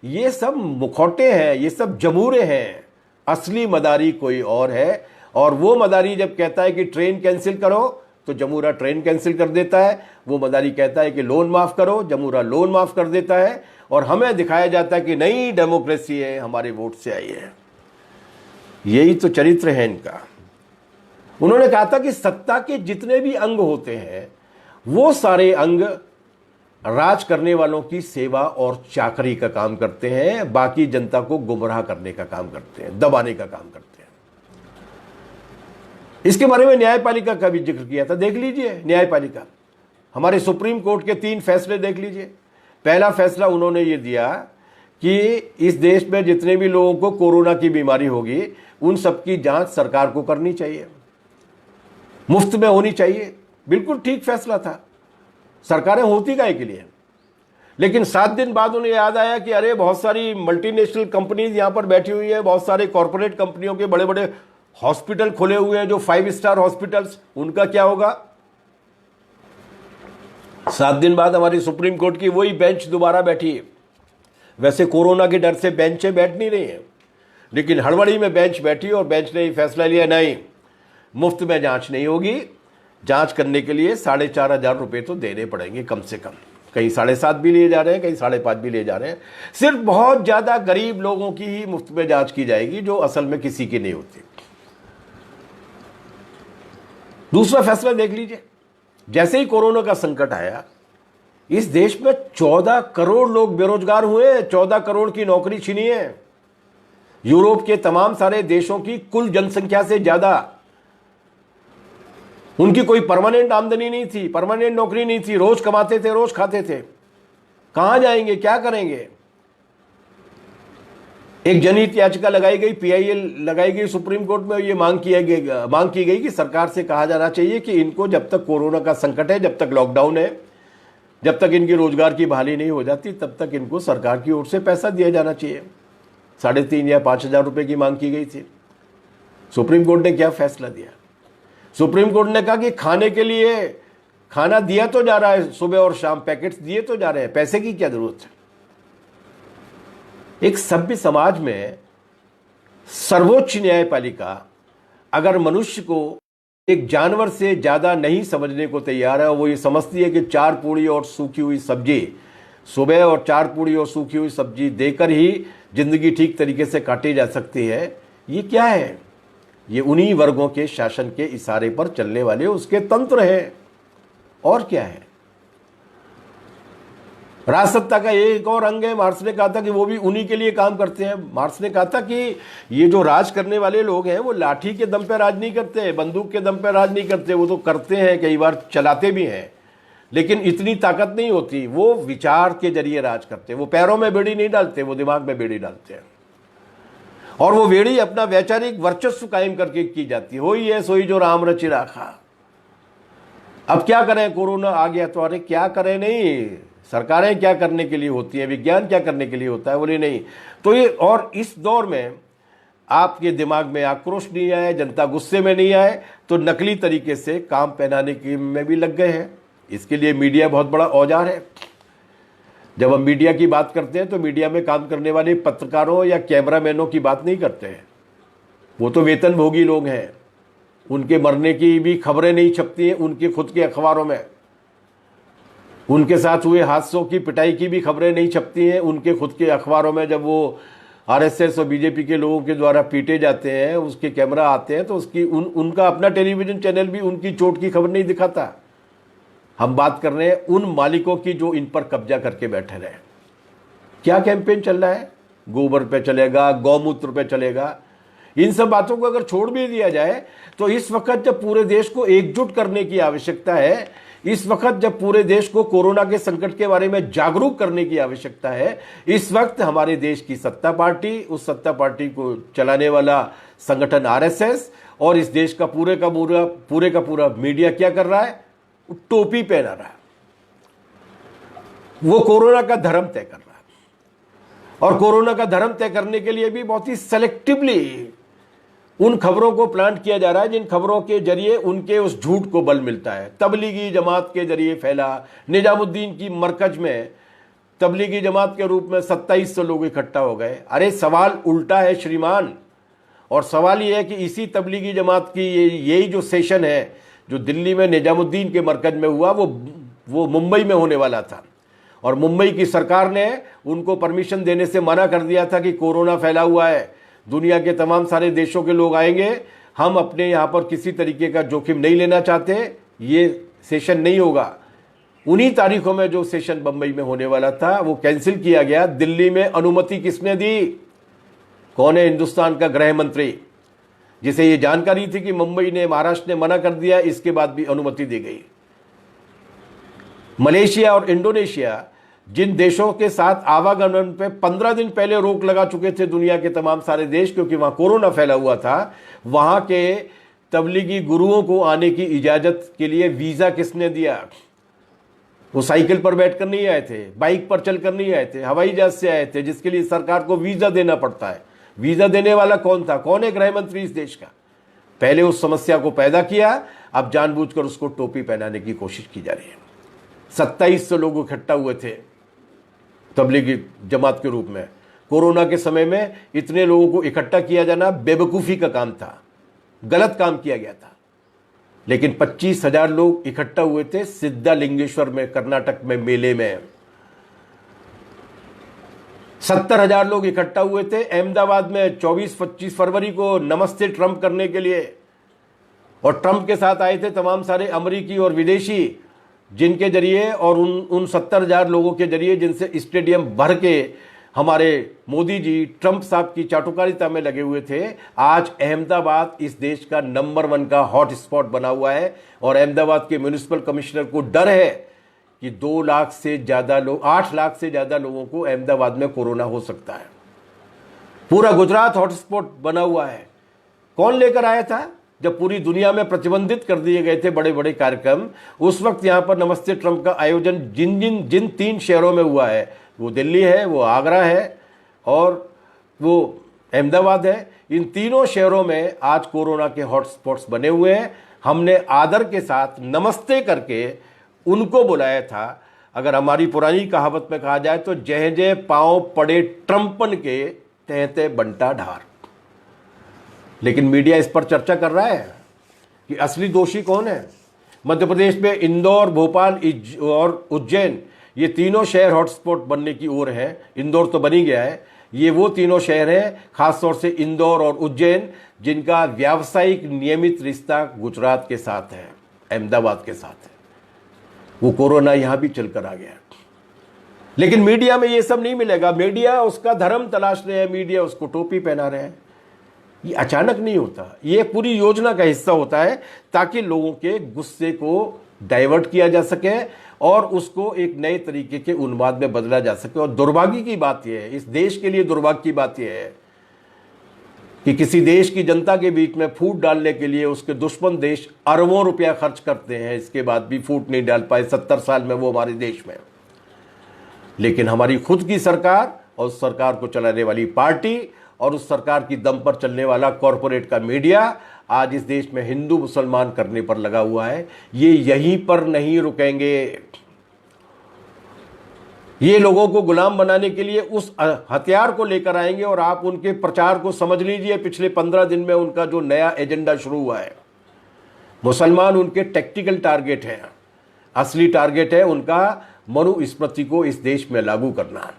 ये सब मुखौटे हैं, ये सब जमूरे हैं। असली मदारी कोई और है। और वो मदारी जब कहता है कि ट्रेन कैंसिल करो तो जमूरा ट्रेन कैंसिल कर देता है, वो मदारी कहता है कि लोन माफ करो, जमूरा लोन माफ कर देता है, और हमें दिखाया जाता है कि नई डेमोक्रेसी है, हमारे वोट से आई है। यही तो चरित्र है इनका। उन्होंने कहा था कि सत्ता के जितने भी अंग होते हैं वो सारे अंग राज करने वालों की सेवा और चाकरी का काम करते हैं, बाकी जनता को गुमराह करने का काम करते हैं, दबाने का काम करते हैं। इसके बारे में न्यायपालिका का भी जिक्र किया था, देख लीजिए न्यायपालिका, हमारे सुप्रीम कोर्ट के 3 फैसले देख लीजिए। पहला फैसला उन्होंने ये दिया कि इस देश में जितने भी लोगों को कोरोना की बीमारी होगी उन सबकी जांच सरकार को करनी चाहिए, मुफ्त में होनी चाहिए। बिल्कुल ठीक फैसला था, सरकारें होती काहे के लिए। लेकिन 7 दिन बाद उन्हें याद आया कि अरे बहुत सारी मल्टीनेशनल कंपनीज यहां पर बैठी हुई है, बहुत सारे कॉर्पोरेट कंपनियों के बड़े बड़े हॉस्पिटल खुले हुए हैं जो 5 स्टार हॉस्पिटल्स, उनका क्या होगा। 7 दिन बाद हमारी सुप्रीम कोर्ट की वही बेंच दोबारा बैठी है। वैसे कोरोना के डर से बेंचें बैठ नहीं रही हैं, लेकिन हड़बड़ी में बेंच बैठी और बेंच ने फैसला लिया, नहीं मुफ्त में जांच नहीं होगी, जांच करने के लिए 4,500 रुपये तो देने पड़ेंगे कम से कम। कहीं 7.5 भी लिए जा रहे हैं, कहीं 5.5 भी लिए जा रहे हैं। सिर्फ बहुत ज्यादा गरीब लोगों की ही मुफ्त में जांच की जाएगी, जो असल में किसी की नहीं होती। दूसरा फैसला देख लीजिए, जैसे ही कोरोना का संकट आया इस देश में 14 करोड़ लोग बेरोजगार हुए, 14 करोड़ की नौकरी छीनी है। यूरोप के तमाम सारे देशों की कुल जनसंख्या से ज्यादा। उनकी कोई परमानेंट आमदनी नहीं थी, परमानेंट नौकरी नहीं थी, रोज कमाते थे, रोज खाते थे। कहां जाएंगे, क्या करेंगे। एक जनहित याचिका लगाई गई, पीआईएल लगाई गई सुप्रीम कोर्ट में। ये मांग की गई कि सरकार से कहा जाना चाहिए कि इनको जब तक कोरोना का संकट है, जब तक लॉकडाउन है, जब तक इनकी रोजगार की बहाली नहीं हो जाती, तब तक इनको सरकार की ओर से पैसा दिया जाना चाहिए। 3,500 या 5,000 रुपए की मांग की गई थी। सुप्रीम कोर्ट ने क्या फैसला दिया। सुप्रीम कोर्ट ने कहा कि खाने के लिए खाना दिया तो जा रहा है, सुबह और शाम पैकेट्स दिए तो जा रहे हैं, पैसे की क्या जरूरत है। एक सभ्य समाज में सर्वोच्च न्यायपालिका अगर मनुष्य को एक जानवर से ज्यादा नहीं समझने को तैयार है, वो ये समझती है कि 4 पूड़ी और सूखी हुई सब्जी, सुबह और 4 पूड़ी और सूखी हुई सब्जी देकर ही जिंदगी ठीक तरीके से काटी जा सकती है, ये क्या है। ये उन्हीं वर्गों के शासन के इशारे पर चलने वाले उसके तंत्र है, और क्या है। राजसत्ता का एक और अंग है। मार्क्स ने कहा था कि वो भी उन्हीं के लिए काम करते हैं। मार्क्स ने कहा था कि ये जो राज करने वाले लोग हैं वो लाठी के दम पे राज नहीं करते, बंदूक के दम पे राज नहीं करते। वो तो करते हैं, कई बार चलाते भी हैं, लेकिन इतनी ताकत नहीं होती। वो विचार के जरिए राज करते हैं। वो पैरों में बेड़ी नहीं डालते, वो दिमाग में बेड़ी डालते हैं, और वो बेड़ी अपना वैचारिक वर्चस्व कायम करके की जाती है। होई है सोई जो राम रचि राखा। अब क्या करें, कोरोना आ गया तो अरे क्या करें, नहीं सरकारें क्या करने के लिए होती हैं, विज्ञान क्या करने के लिए होता है, बोले नहीं। तो ये, और इस दौर में आपके दिमाग में आक्रोश नहीं आए, जनता गुस्से में नहीं आए, तो नकली तरीके से काम पहनाने की में भी लग गए हैं। इसके लिए मीडिया बहुत बड़ा औजार है। जब हम मीडिया की बात करते हैं तो मीडिया में काम करने वाले पत्रकारों या कैमरामैनों की बात नहीं करते हैं। वो तो वेतनभोगी लोग हैं, उनके मरने की भी खबरें नहीं छपती हैं उनके खुद के अखबारों में। उनके साथ हुए हादसों की, पिटाई की भी खबरें नहीं छपती हैं उनके खुद के अखबारों में। जब वो आरएसएस और बीजेपी के लोगों के द्वारा पीटे जाते हैं, उसके कैमरा आते हैं, तो उसकी उनका अपना टेलीविजन चैनल भी उनकी चोट की खबर नहीं दिखाता। हम बात कर रहे हैं उन मालिकों की जो इन पर कब्जा करके बैठे रहे। क्या कैंपेन चल रहा है, गोबर पे चलेगा, गौमूत्र पे चलेगा। इन सब बातों को अगर छोड़ भी दिया जाए तो इस वक्त जब पूरे देश को एकजुट करने की आवश्यकता है, इस वक्त जब पूरे देश को कोरोना के संकट के बारे में जागरूक करने की आवश्यकता है, इस वक्त हमारे देश की सत्ता पार्टी, उस सत्ता पार्टी को चलाने वाला संगठन आरएसएस और इस देश का पूरे का पूरा मीडिया क्या कर रहा है, टोपी पहना रहा है। वो कोरोना का धर्म तय कर रहा है, और कोरोना का धर्म तय करने के लिए भी बहुत ही सेलेक्टिवली उन खबरों को प्लांट किया जा रहा है जिन खबरों के जरिए उनके उस झूठ को बल मिलता है। तबलीगी जमात के जरिए फैला, निजामुद्दीन की मरकज में तबलीगी जमात के रूप में 2700 लोग इकट्ठा हो गए। अरे सवाल उल्टा है श्रीमान, और सवाल ये है कि इसी तबलीगी जमात की यही जो सेशन है जो दिल्ली में निजामुद्दीन के मरकज में हुआ वो मुंबई में होने वाला था, और मुंबई की सरकार ने उनको परमिशन देने से मना कर दिया था कि कोरोना फैला हुआ है, दुनिया के तमाम सारे देशों के लोग आएंगे, हम अपने यहाँ पर किसी तरीके का जोखिम नहीं लेना चाहते, ये सेशन नहीं होगा। उन्हीं तारीखों में जो सेशन बंबई में होने वाला था वो कैंसिल किया गया। दिल्ली में अनुमति किसने दी? कौन है? हिंदुस्तान का गृह मंत्री, जिसे ये जानकारी थी कि मुंबई ने, महाराष्ट्र ने मना कर दिया, इसके बाद भी अनुमति दी गई। मलेशिया और इंडोनेशिया जिन देशों के साथ आवागमन पे 15 दिन पहले रोक लगा चुके थे दुनिया के तमाम सारे देश, क्योंकि वहां कोरोना फैला हुआ था, वहां के तबलीगी गुरुओं को आने की इजाजत के लिए वीजा किसने दिया? वो साइकिल पर बैठकर नहीं आए थे, बाइक पर चलकर नहीं आए थे, हवाई जहाज से आए थे, जिसके लिए सरकार को वीजा देना पड़ता है। वीजा देने वाला कौन था? कौन है गृह मंत्री इस देश का? पहले उस समस्या को पैदा किया, अब जानबूझकर उसको टोपी पहनाने की कोशिश की जा रही है। 2700 लोग इकट्ठा हुए थे तबलीगी जमात के रूप में। कोरोना के समय में इतने लोगों को इकट्ठा किया जाना बेवकूफ़ी का काम था, गलत काम किया गया था। लेकिन 25,000 लोग इकट्ठा हुए थे सिद्धालिंगेश्वर में, कर्नाटक में, मेले में। 70,000 लोग इकट्ठा हुए थे अहमदाबाद में 24-25 फरवरी को नमस्ते ट्रंप करने के लिए, और ट्रंप के साथ आए थे तमाम सारे अमेरिकी और विदेशी, जिनके जरिए और उन 70,000 लोगों के जरिए जिनसे स्टेडियम भर के हमारे मोदी जी ट्रंप साहब की चाटुकारिता में लगे हुए थे। आज अहमदाबाद इस देश का नंबर 1 का हॉट स्पॉट बना हुआ है, और अहमदाबाद के म्युनिसिपल कमिश्नर को डर है कि 2 लाख से ज्यादा लोग, 8 लाख से ज्यादा लोगों को अहमदाबाद में कोरोना हो सकता है। पूरा गुजरात हॉटस्पॉट बना हुआ है। कौन लेकर आया था? जब पूरी दुनिया में प्रतिबंधित कर दिए गए थे बड़े बड़े कार्यक्रम, उस वक्त यहां पर नमस्ते ट्रंप का आयोजन जिन 3 शहरों में हुआ है, वो दिल्ली है, वो आगरा है और वो अहमदाबाद है। इन तीनों शहरों में आज कोरोना के हॉटस्पॉट्स बने हुए हैं। हमने आदर के साथ नमस्ते करके उनको बुलाया था। अगर हमारी पुरानी कहावत में कहा जाए तो जय जय पांव पड़े ट्रंपन के, तहते बंटा ढार। लेकिन मीडिया इस पर चर्चा कर रहा है कि असली दोषी कौन है। मध्य प्रदेश में इंदौर, भोपाल और उज्जैन, ये तीनों शहर हॉटस्पॉट बनने की ओर है। इंदौर तो बनी गया है। ये वो तीनों शहर हैं, खासतौर से इंदौर और उज्जैन, जिनका व्यावसायिक नियमित रिश्ता गुजरात के साथ है, अहमदाबाद के साथ है। वो कोरोना यहां भी चलकर आ गया। लेकिन मीडिया में ये सब नहीं मिलेगा। मीडिया उसका धर्म तलाश रहे हैं, मीडिया उसको टोपी पहना रहे हैं। ये अचानक नहीं होता, ये पूरी योजना का हिस्सा होता है, ताकि लोगों के गुस्से को डाइवर्ट किया जा सके और उसको एक नए तरीके के उन्माद में बदला जा सके। और दुर्भाग्य की बात यह है, इस देश के लिए दुर्भाग्य की बात यह है कि किसी देश की जनता के बीच में फूट डालने के लिए उसके दुश्मन देश अरबों रुपया खर्च करते हैं, इसके बाद भी फूट नहीं डाल पाए 70 साल में वो हमारे देश में। लेकिन हमारी खुद की सरकार और उस सरकार को चलाने वाली पार्टी और उस सरकार की दम पर चलने वाला कॉरपोरेट का मीडिया आज इस देश में हिंदू मुसलमान करने पर लगा हुआ है। ये यहीं पर नहीं रुकेंगे। ये लोगों को गुलाम बनाने के लिए उस हथियार को लेकर आएंगे। और आप उनके प्रचार को समझ लीजिए, पिछले 15 दिन में उनका जो नया एजेंडा शुरू हुआ है, मुसलमान उनके टैक्टिकल टारगेट है। असली टारगेट है उनका मनुस्मृति को इस देश में लागू करना।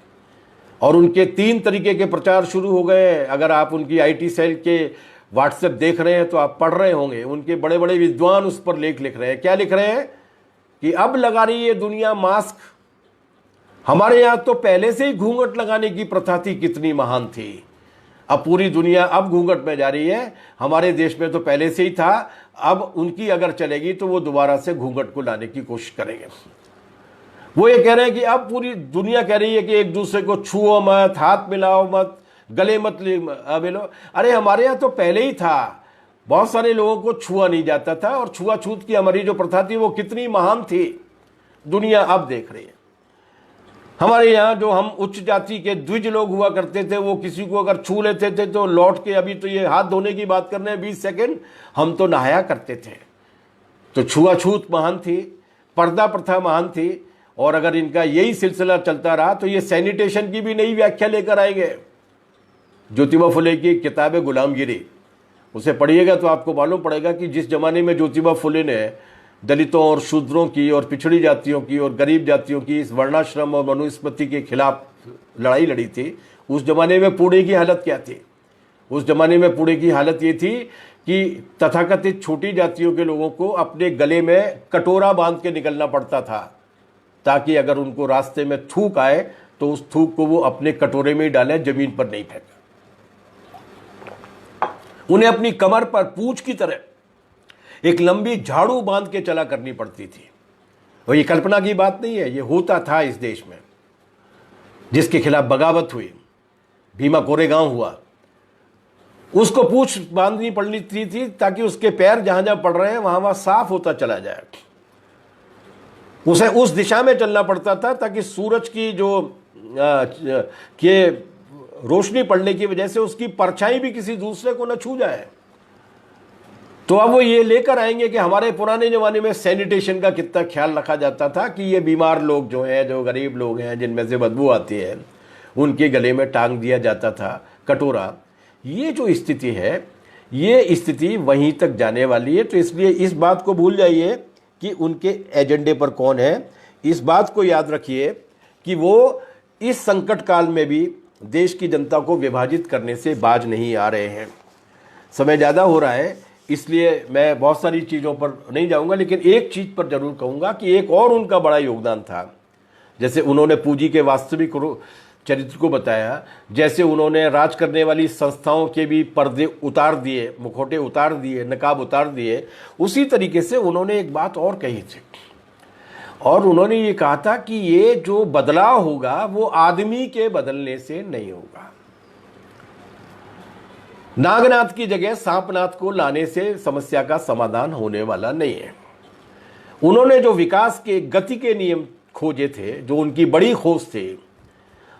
और उनके 3 तरीके के प्रचार शुरू हो गए हैं। अगर आप उनकी आईटी सेल के व्हाट्सएप देख रहे हैं तो आप पढ़ रहे होंगे, उनके बड़े बड़े विद्वान उस पर लेख लिख रहे हैं। क्या लिख रहे हैं कि अब लगा रही है दुनिया मास्क। हमारे यहां तो पहले से ही घूंघट लगाने की प्रथा थी, कितनी महान थी। अब पूरी दुनिया अब घूंघट में जा रही है। हमारे देश में तो पहले से ही था, अब उनकी अगर चलेगी तो वो दोबारा से घूंघट को लाने की कोशिश करेंगे। वो ये कह रहे हैं कि अब पूरी दुनिया कह रही है कि एक दूसरे को छुओ मत, हाथ मिलाओ मत, गले मत मिलो। अरे हमारे यहाँ तो पहले ही था, बहुत सारे लोगों को छुआ नहीं जाता था, और छुआछूत की हमारी जो प्रथा थी वो कितनी महान थी, दुनिया अब देख रही है। हमारे यहाँ जो हम उच्च जाति के द्विज लोग हुआ करते थे, वो किसी को अगर छू लेते थे तो लौट के, अभी तो ये हाथ धोने की बात कर रहे हैं 20 सेकेंड, हम तो नहाया करते थे। तो छुआछूत महान थी, पर्दा प्रथा महान थी। और अगर इनका यही सिलसिला चलता रहा तो ये सैनिटेशन की भी नई व्याख्या लेकर आएंगे। ज्योतिबा फुले की किताब है गुलामगिरी, उसे पढ़िएगा तो आपको मालूम पड़ेगा कि जिस जमाने में ज्योतिबा फुले ने दलितों और शूद्रों की और पिछड़ी जातियों की और गरीब जातियों की इस वर्णाश्रम और मनुस्मृति के खिलाफ लड़ाई लड़ी थी, उस जमाने में पुणे की हालत क्या थी? उस जमाने में पुणे की हालत ये थी कि तथाकथित छोटी जातियों के लोगों को अपने गले में कटोरा बांध के निकलना पड़ता था, ताकि अगर उनको रास्ते में थूक आए तो उस थूक को वो अपने कटोरे में ही डालें, जमीन पर नहीं फेंकें। उन्हें अपनी कमर पर पूंछ की तरह एक लंबी झाड़ू बांध के चला करनी पड़ती थी। और ये कल्पना की बात नहीं है, ये होता था इस देश में। जिसके खिलाफ बगावत हुई, भीमा कोरेगांव हुआ, उसको पूंछ बांधनी पड़नी थी ताकि उसके पैर जहां जहां पड़ रहे हैं वहां वहां साफ होता चला जाए। उसे उस दिशा में चलना पड़ता था ताकि सूरज की जो के रोशनी पड़ने की वजह से उसकी परछाई भी किसी दूसरे को न छू जाए। तो अब वो ये लेकर आएंगे कि हमारे पुराने जमाने में सैनिटेशन का कितना ख्याल रखा जाता था कि ये बीमार लोग जो हैं, जो गरीब लोग हैं, जिनमें से बदबू आती है, उनके गले में टांग दिया जाता था कटोरा। ये जो स्थिति है, ये स्थिति वहीं तक जाने वाली है। तो इसलिए इस बात को भूल जाइए कि उनके एजेंडे पर कौन है। इस बात को याद रखिए कि वो इस संकट काल में भी देश की जनता को विभाजित करने से बाज नहीं आ रहे हैं। समय ज़्यादा हो रहा है, इसलिए मैं बहुत सारी चीज़ों पर नहीं जाऊंगा, लेकिन एक चीज़ पर जरूर कहूँगा कि एक और उनका बड़ा योगदान था। जैसे उन्होंने पूंजी के वास्तविक चरित्र को बताया, जैसे उन्होंने राज करने वाली संस्थाओं के भी पर्दे उतार दिए, मुखौटे उतार दिए, नकाब उतार दिए, उसी तरीके से उन्होंने एक बात और कही थी। और उन्होंने ये कहा था कि ये जो बदलाव होगा वो आदमी के बदलने से नहीं होगा। नागनाथ की जगह सांपनाथ को लाने से समस्या का समाधान होने वाला नहीं है। उन्होंने जो विकास के गति के नियम खोजे थे, जो उनकी बड़ी खोज थे,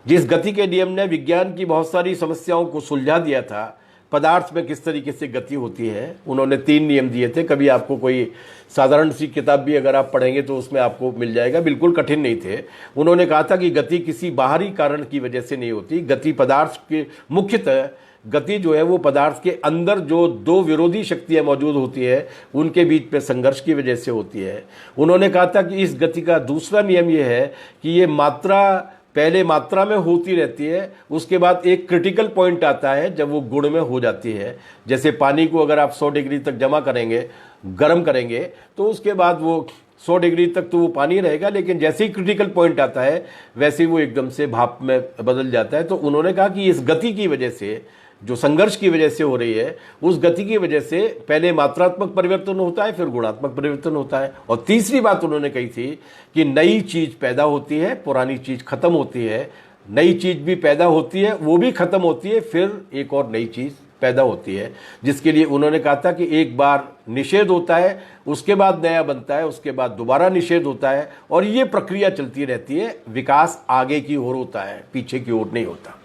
जिस गति के नियम ने विज्ञान की बहुत सारी समस्याओं को सुलझा दिया था, पदार्थ में किस तरीके से गति होती है, उन्होंने 3 नियम दिए थे। कभी आपको कोई साधारण सी किताब भी अगर आप पढ़ेंगे तो उसमें आपको मिल जाएगा, बिल्कुल कठिन नहीं थे। उन्होंने कहा था कि गति किसी बाहरी कारण की वजह से नहीं होती, गति पदार्थ के मुख्यतः गति जो है वो पदार्थ के अंदर जो 2 विरोधी शक्तियां मौजूद होती है उनके बीच में संघर्ष की वजह से होती है। उन्होंने कहा था कि इस गति का दूसरा नियम ये है कि ये मात्रा पहले मात्रा में होती रहती है, उसके बाद एक क्रिटिकल पॉइंट आता है जब वो गुण में हो जाती है। जैसे पानी को अगर आप 100 डिग्री तक जमा करेंगे, गर्म करेंगे, तो उसके बाद वो 100 डिग्री तक तो वो पानी रहेगा, लेकिन जैसे ही क्रिटिकल पॉइंट आता है वैसे ही वो एकदम से भाप में बदल जाता है। तो उन्होंने कहा कि इस गति की वजह से, जो संघर्ष की वजह से हो रही है, उस गति की वजह से पहले मात्रात्मक परिवर्तन होता है, फिर गुणात्मक परिवर्तन होता है। और तीसरी बात उन्होंने कही थी कि नई चीज पैदा होती है, पुरानी चीज खत्म होती है, नई चीज भी पैदा होती है, वो भी खत्म होती है, फिर एक और नई चीज पैदा होती है। जिसके लिए उन्होंने कहा था कि एक बार निषेध होता है, उसके बाद नया बनता है, उसके बाद दोबारा निषेध होता है, और ये प्रक्रिया चलती रहती है। विकास आगे की ओर होता है, पीछे की ओर नहीं होता।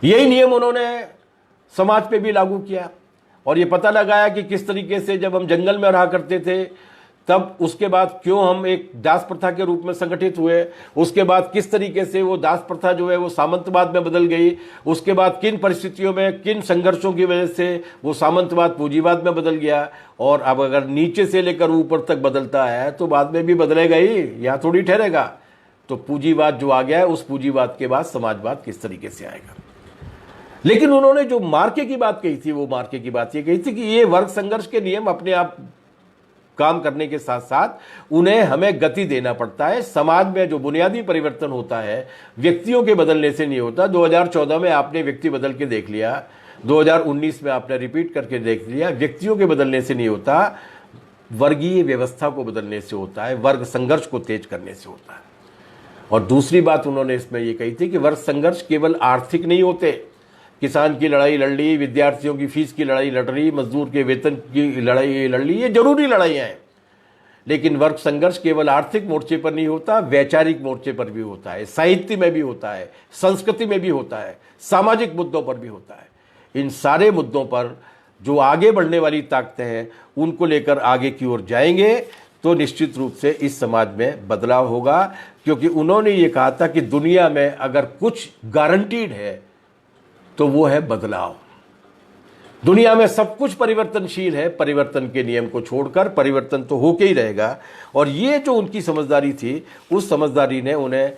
यही नियम उन्होंने समाज पे भी लागू किया और ये पता लगाया कि किस तरीके से जब हम जंगल में रहा करते थे, तब उसके बाद क्यों हम एक दास प्रथा के रूप में संगठित हुए, उसके बाद किस तरीके से वो दास प्रथा जो है वो सामंतवाद में बदल गई, उसके बाद किन परिस्थितियों में, किन संघर्षों की वजह से वो सामंतवाद पूंजीवाद में बदल गया। और अब अगर नीचे से लेकर ऊपर तक बदलता है तो बाद में भी बदलेगा ही, यहाँ थोड़ी ठहरेगा। तो पूंजीवाद जो आ गया है, उस पूंजीवाद के बाद समाजवाद किस तरीके से आएगा। लेकिन उन्होंने जो मार्के की बात कही थी, वो मार्के की बात ये कही थी कि ये वर्ग संघर्ष के नियम अपने आप काम करने के साथ साथ उन्हें हमें गति देना पड़ता है। समाज में जो बुनियादी परिवर्तन होता है व्यक्तियों के बदलने से नहीं होता। 2014 में आपने व्यक्ति बदल के देख लिया, 2019 में आपने रिपीट करके देख लिया, व्यक्तियों के बदलने से नहीं होता, वर्गीय व्यवस्था को बदलने से होता है, वर्ग संघर्ष को तेज करने से होता है। और दूसरी बात उन्होंने इसमें ये कही थी कि वर्ग संघर्ष केवल आर्थिक नहीं होते। किसान की लड़ाई लड़ ली, विद्यार्थियों की फीस की लड़ाई लड़ रही, मजदूर के वेतन की लड़ाई लड़ ली, ये जरूरी लड़ाइयाँ हैं। लेकिन वर्ग संघर्ष केवल आर्थिक मोर्चे पर नहीं होता, वैचारिक मोर्चे पर भी होता है, साहित्य में भी होता है, संस्कृति में भी होता है, सामाजिक मुद्दों पर भी होता है। इन सारे मुद्दों पर जो आगे बढ़ने वाली ताकतें हैं उनको लेकर आगे की ओर जाएंगे तो निश्चित रूप से इस समाज में बदलाव होगा। क्योंकि उन्होंने ये कहा था कि दुनिया में अगर कुछ गारंटीड है तो वो है बदलाव। दुनिया में सब कुछ परिवर्तनशील है, परिवर्तन के नियम को छोड़कर परिवर्तन तो होके ही रहेगा। और ये जो उनकी समझदारी थी, उस समझदारी ने उन्हें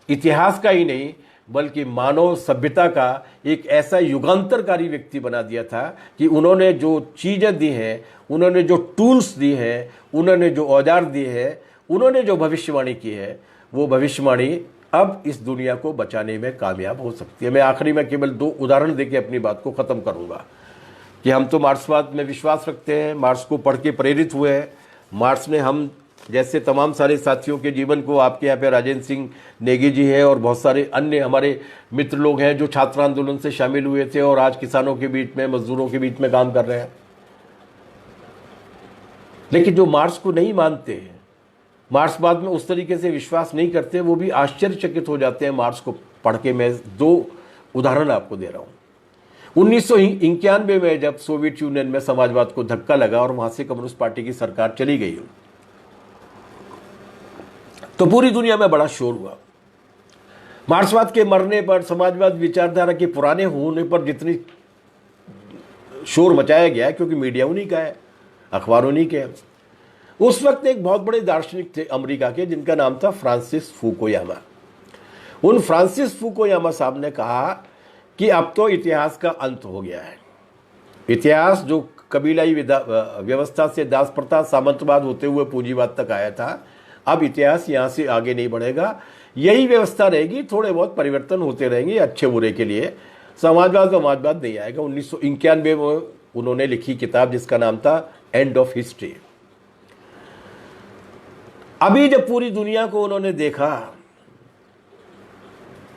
इतिहास का ही नहीं बल्कि मानव सभ्यता का एक ऐसा युगांतरकारी व्यक्ति बना दिया था कि उन्होंने जो चीज़ें दी हैं, उन्होंने जो टूल्स दी हैं, उन्होंने जो औजार दिए हैं, उन्होंने जो भविष्यवाणी की है, वो भविष्यवाणी अब इस दुनिया को बचाने में कामयाब हो सकती है। मैं आखिरी में केवल 2 उदाहरण देके अपनी बात को ख़त्म करूँगा कि हम तो मार्क्सवाद में विश्वास रखते हैं, मार्क्स को पढ़ के प्रेरित हुए हैं। मार्क्स ने हम जैसे तमाम सारे साथियों के जीवन को, आपके यहाँ पे राजेंद्र सिंह नेगी जी हैं और बहुत सारे अन्य हमारे मित्र लोग हैं जो छात्र आंदोलन से शामिल हुए थे और आज किसानों के बीच में, मजदूरों के बीच में काम कर रहे हैं। लेकिन जो मार्क्स को नहीं मानते, मार्क्सवाद में उस तरीके से विश्वास नहीं करते, वो भी आश्चर्यचकित हो जाते हैं मार्क्स को पढ़ के। मैं 2 उदाहरण आपको दे रहा हूँ। 1991 में जब सोवियत यूनियन में समाजवाद को धक्का लगा और वहां से कम्युनिस्ट पार्टी की सरकार चली गई, तो पूरी दुनिया में बड़ा शोर हुआ। मार्क्सवाद के मरने पर, समाजवाद विचारधारा के पुराने होने पर जितनी शोर मचाया गया, क्योंकि मीडिया उन्हीं का है, अखबार उन्हीं के हैं। उस वक्त एक बहुत बड़े दार्शनिक थे अमेरिका के, जिनका नाम था फ्रांसिस फुकुयामा। उन फ्रांसिस फुकुयामा साहब ने कहा कि अब तो इतिहास का अंत हो गया है। इतिहास जो कबीलाई व्यवस्था से दास प्रथा, सामंतवाद होते हुए पूंजीवाद तक आया था, अब इतिहास यहाँ से आगे नहीं बढ़ेगा, यही व्यवस्था रहेगी, थोड़े बहुत परिवर्तन होते रहेंगे अच्छे बुरे के लिए, समाजवाद नहीं आएगा। 1991 में उन्होंने लिखी किताब जिसका नाम था एंड ऑफ हिस्ट्री। अभी जब पूरी दुनिया को उन्होंने देखा,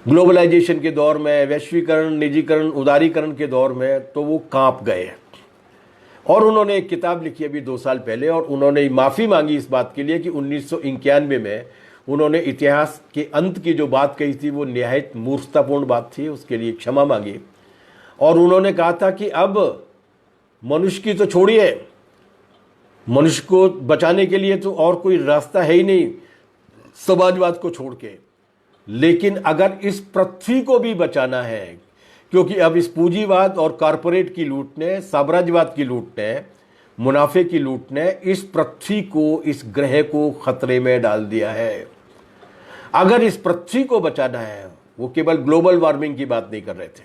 ग्लोबलाइजेशन के दौर में, वैश्वीकरण, निजीकरण, उदारीकरण के दौर में, तो वो कांप गए और उन्होंने एक किताब लिखी अभी 2 साल पहले और उन्होंने माफ़ी मांगी इस बात के लिए कि 1991 में उन्होंने इतिहास के अंत की जो बात कही थी वो निहायत मूर्खतापूर्ण बात थी, उसके लिए क्षमा मांगी। और उन्होंने कहा था कि अब मनुष्य की तो छोड़िए, मनुष्य को बचाने के लिए तो और कोई रास्ता है ही नहीं समाजवाद को छोड़ के, लेकिन अगर इस पृथ्वी को भी बचाना है, क्योंकि अब इस पूंजीवाद और कॉरपोरेट की लूट ने, साम्राज्यवाद की लूट ने, मुनाफे की लूट ने इस पृथ्वी को, इस ग्रह को खतरे में डाल दिया है। अगर इस पृथ्वी को बचाना है, वो केवल ग्लोबल वार्मिंग की बात नहीं कर रहे थे,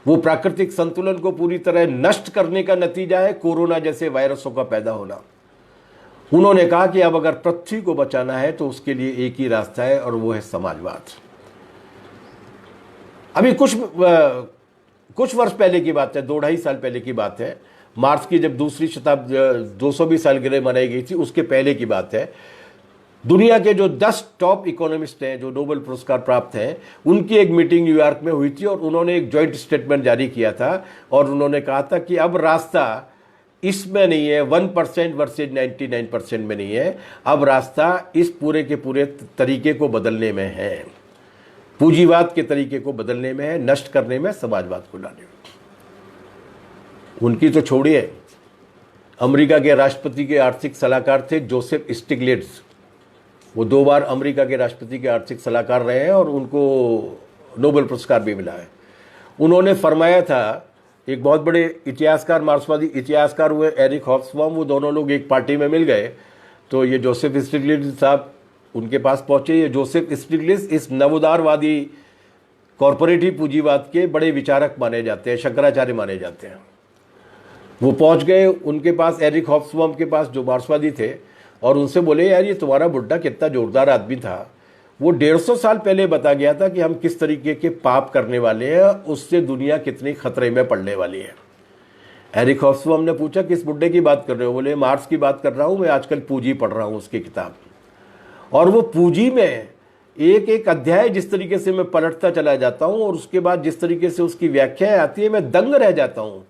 वो प्राकृतिक संतुलन को पूरी तरह नष्ट करने का नतीजा है कोरोना जैसे वायरसों का पैदा होना। उन्होंने कहा कि अब अगर पृथ्वी को बचाना है तो उसके लिए एक ही रास्ता है और वो है समाजवाद। अभी कुछ वर्ष पहले की बात है, 2-2.5 साल पहले की बात है, मार्च की जब दूसरी शताब्दी 220 सालगिरह मनाई गई थी, उसके पहले की बात है। दुनिया के जो 10 टॉप इकोनॉमिस्ट हैं जो नोबेल पुरस्कार प्राप्त हैं, उनकी एक मीटिंग न्यूयॉर्क में हुई थी और उन्होंने एक जॉइंट स्टेटमेंट जारी किया था और उन्होंने कहा था कि अब रास्ता इसमें नहीं है 1% वर्सेज 99% में नहीं है, अब रास्ता इस पूरे के पूरे तरीके को बदलने में है, पूंजीवाद के तरीके को बदलने में है, नष्ट करने में, समाजवाद को लाने में। उनकी तो छोड़िए, अमेरिका के राष्ट्रपति के आर्थिक सलाहकार थे जोसेफ स्टिग्लिट्ज़, वो 2 बार अमेरिका के राष्ट्रपति के आर्थिक सलाहकार रहे हैं और उनको नोबेल पुरस्कार भी मिला है। उन्होंने फरमाया था, एक बहुत बड़े इतिहासकार, मार्क्सवादी इतिहासकार हुए एरिक हॉब्सबॉम, वो दोनों लोग एक पार्टी में मिल गए, तो ये जोसेफ स्टिग्लिट्ज़ साहब उनके पास पहुंचे। ये जोसेफ स्टिग्लिट्ज़ इस नवोदारवादी कॉरपोरेटिव पूंजीवाद के बड़े विचारक माने जाते हैं, शंकराचार्य माने जाते हैं। वो पहुंच गए उनके पास, एरिक हॉब्सबॉम के पास जो मार्क्सवादी थे, और उनसे बोले, यार ये तुम्हारा बुड्ढा कितना जोरदार आदमी था, वो 150 साल पहले बता गया था कि हम किस तरीके के पाप करने वाले हैं, उससे दुनिया कितनी खतरे में पड़ने वाली है। एरिक हॉब्सबॉम ने पूछा, किस बुड्ढे की बात कर रहे हो? बोले, मार्क्स की बात कर रहा हूँ, मैं आजकल पूंजी पढ़ रहा हूँ उसकी किताब, और वो पूंजी में एक एक अध्याय जिस तरीके से मैं पलटता चला जाता हूँ और उसके बाद जिस तरीके से उसकी व्याख्याएं आती है, मैं दंग रह जाता हूँ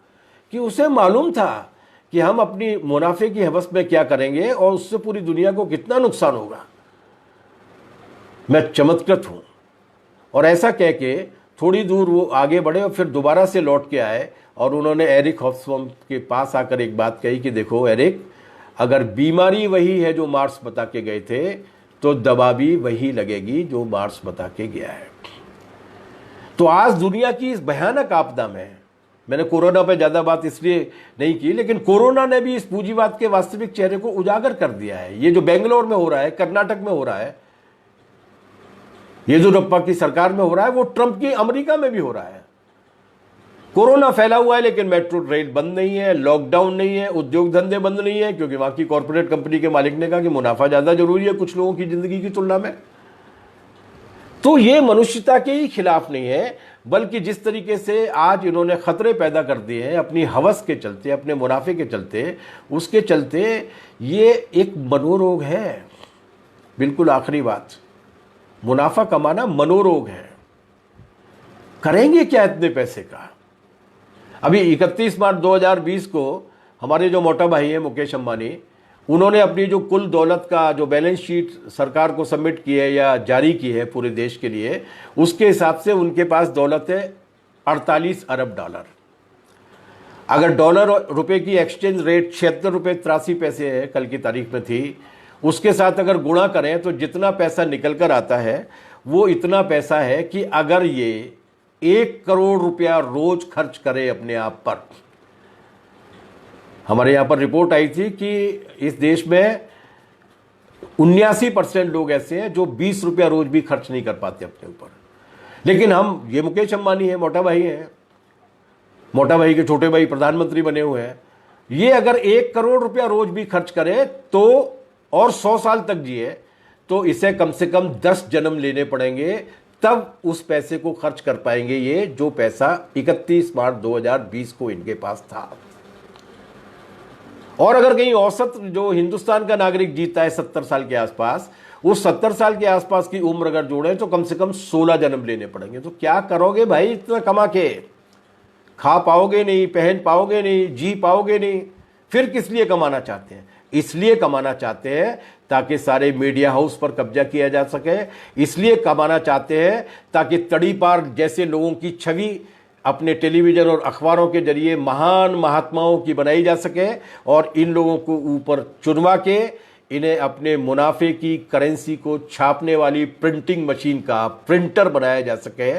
कि उसे मालूम था कि हम अपनी मुनाफे की हवस में क्या करेंगे और उससे पूरी दुनिया को कितना नुकसान होगा। मैं चमत्कृत हूं। और ऐसा कह के थोड़ी दूर वो आगे बढ़े और फिर दोबारा से लौट के आए और उन्होंने एरिक हॉब्सबॉम के पास आकर एक बात कही कि देखो एरिक, अगर बीमारी वही है जो मार्क्स बता के गए थे, तो दवा भी वही लगेगी जो मार्क्स बता के गया है। तो आज दुनिया की इस भयानक आपदा में मैंने कोरोना पे ज़्यादा बात इसलिए नहीं की, लेकिन कोरोना ने भी इस पूंजीवाद के वास्तविक चेहरे को उजागर कर दिया है। ये जो बेंगलोर में हो रहा है, कर्नाटक में हो रहा है, येदियुरप्पा की सरकार में हो रहा है, वो ट्रंप की अमेरिका में भी हो रहा है। कोरोना फैला हुआ है लेकिन मेट्रो रेल बंद नहीं है, लॉकडाउन नहीं है, उद्योग धंधे बंद नहीं है, क्योंकि वहां की कॉर्पोरेट कंपनी के मालिक ने कहा कि मुनाफा ज्यादा जरूरी है कुछ लोगों की जिंदगी की तुलना में। तो ये मनुष्यता के ही खिलाफ नहीं है, बल्कि जिस तरीके से आज इन्होंने खतरे पैदा कर दिए हैं अपनी हवस के चलते, अपने मुनाफे के चलते, उसके चलते ये एक मनोरोग है। बिल्कुल आखिरी बात, मुनाफा कमाना मनोरोग है। करेंगे क्या इतने पैसे का? अभी 31 मार्च 2020 को हमारे जो मोटा भाई हैं मुकेश अंबानी, उन्होंने अपनी जो कुल दौलत का जो बैलेंस शीट सरकार को सबमिट की है या जारी की है पूरे देश के लिए, उसके हिसाब से उनके पास दौलत है 48 अरब डॉलर। अगर डॉलर और रुपए की एक्सचेंज रेट 76 रुपये 83 पैसे है, कल की तारीख में थी, उसके साथ अगर गुणा करें तो जितना पैसा निकल कर आता है वो इतना पैसा है कि अगर ये 1 करोड़ रुपया रोज खर्च करे अपने आप पर। हमारे यहां पर रिपोर्ट आई थी कि इस देश में 79% लोग ऐसे हैं जो 20 रुपया रोज भी खर्च नहीं कर पाते अपने ऊपर। लेकिन हम, ये मुकेश अंबानी है, मोटा भाई हैं, मोटा भाई के छोटे भाई प्रधानमंत्री बने हुए हैं, ये अगर 1 करोड़ रुपया रोज भी खर्च करे तो और 100 साल तक जिए तो इसे कम से कम 10 जन्म लेने पड़ेंगे, तब उस पैसे को खर्च कर पाएंगे ये जो पैसा 31 मार्च 2020 को इनके पास था। और अगर कहीं औसत जो हिंदुस्तान का नागरिक जीता है 70 साल के आसपास, उस 70 साल के आसपास की उम्र अगर जोड़े तो कम से कम 16 जन्म लेने पड़ेंगे। तो क्या करोगे भाई इतना कमा के? खा पाओगे नहीं, पहन पाओगे नहीं, जी पाओगे नहीं, फिर किस लिए कमाना चाहते हैं? इसलिए कमाना चाहते हैं ताकि सारे मीडिया हाउस पर कब्जा किया जा सके, इसलिए कमाना चाहते हैं ताकि तड़ीपार जैसे लोगों की छवि अपने टेलीविजन और अखबारों के जरिए महान महात्माओं की बनाई जा सके और इन लोगों को ऊपर चुनवा के इन्हें अपने मुनाफे की करेंसी को छापने वाली प्रिंटिंग मशीन का प्रिंटर बनाया जा सके,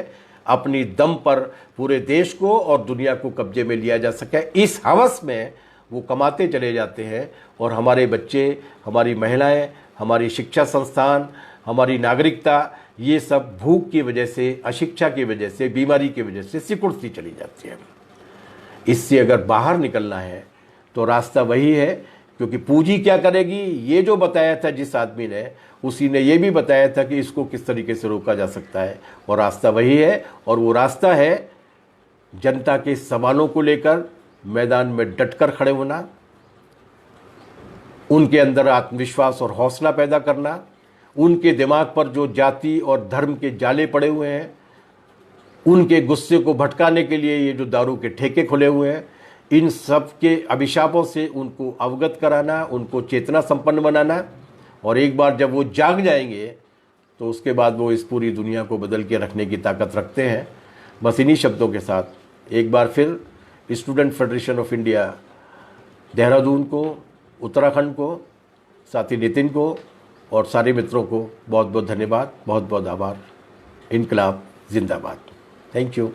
अपनी दम पर पूरे देश को और दुनिया को कब्जे में लिया जा सके। इस हवस में वो कमाते चले जाते हैं और हमारे बच्चे, हमारी महिलाएं, हमारी शिक्षा संस्थान, हमारी नागरिकता, ये सब भूख की वजह से, अशिक्षा की वजह से, बीमारी की वजह से सिकुड़ती चली जाती है। इससे अगर बाहर निकलना है तो रास्ता वही है, क्योंकि पूंजी क्या करेगी ये जो बताया था जिस आदमी ने, उसी ने ये भी बताया था कि इसको किस तरीके से रोका जा सकता है, और रास्ता वही है। और वो रास्ता है जनता के सवालों को लेकर मैदान में डटकर खड़े होना, उनके अंदर आत्मविश्वास और हौसला पैदा करना, उनके दिमाग पर जो जाति और धर्म के जाले पड़े हुए हैं उनके गुस्से को भटकाने के लिए ये जो दारू के ठेके खुले हुए हैं, इन सब के अभिशापों से उनको अवगत कराना, उनको चेतना संपन्न बनाना, और एक बार जब वो जाग जाएंगे तो उसके बाद वो इस पूरी दुनिया को बदल के रखने की ताकत रखते हैं। बस इन्हीं शब्दों के साथ एक बार फिर student federation of India Dehradun को, उत्तराखंड को, साथी नितिन को और सारे मित्रों को बहुत बहुत धन्यवाद, बहुत बहुत आभार। इनकलाब जिंदाबाद। Thank you.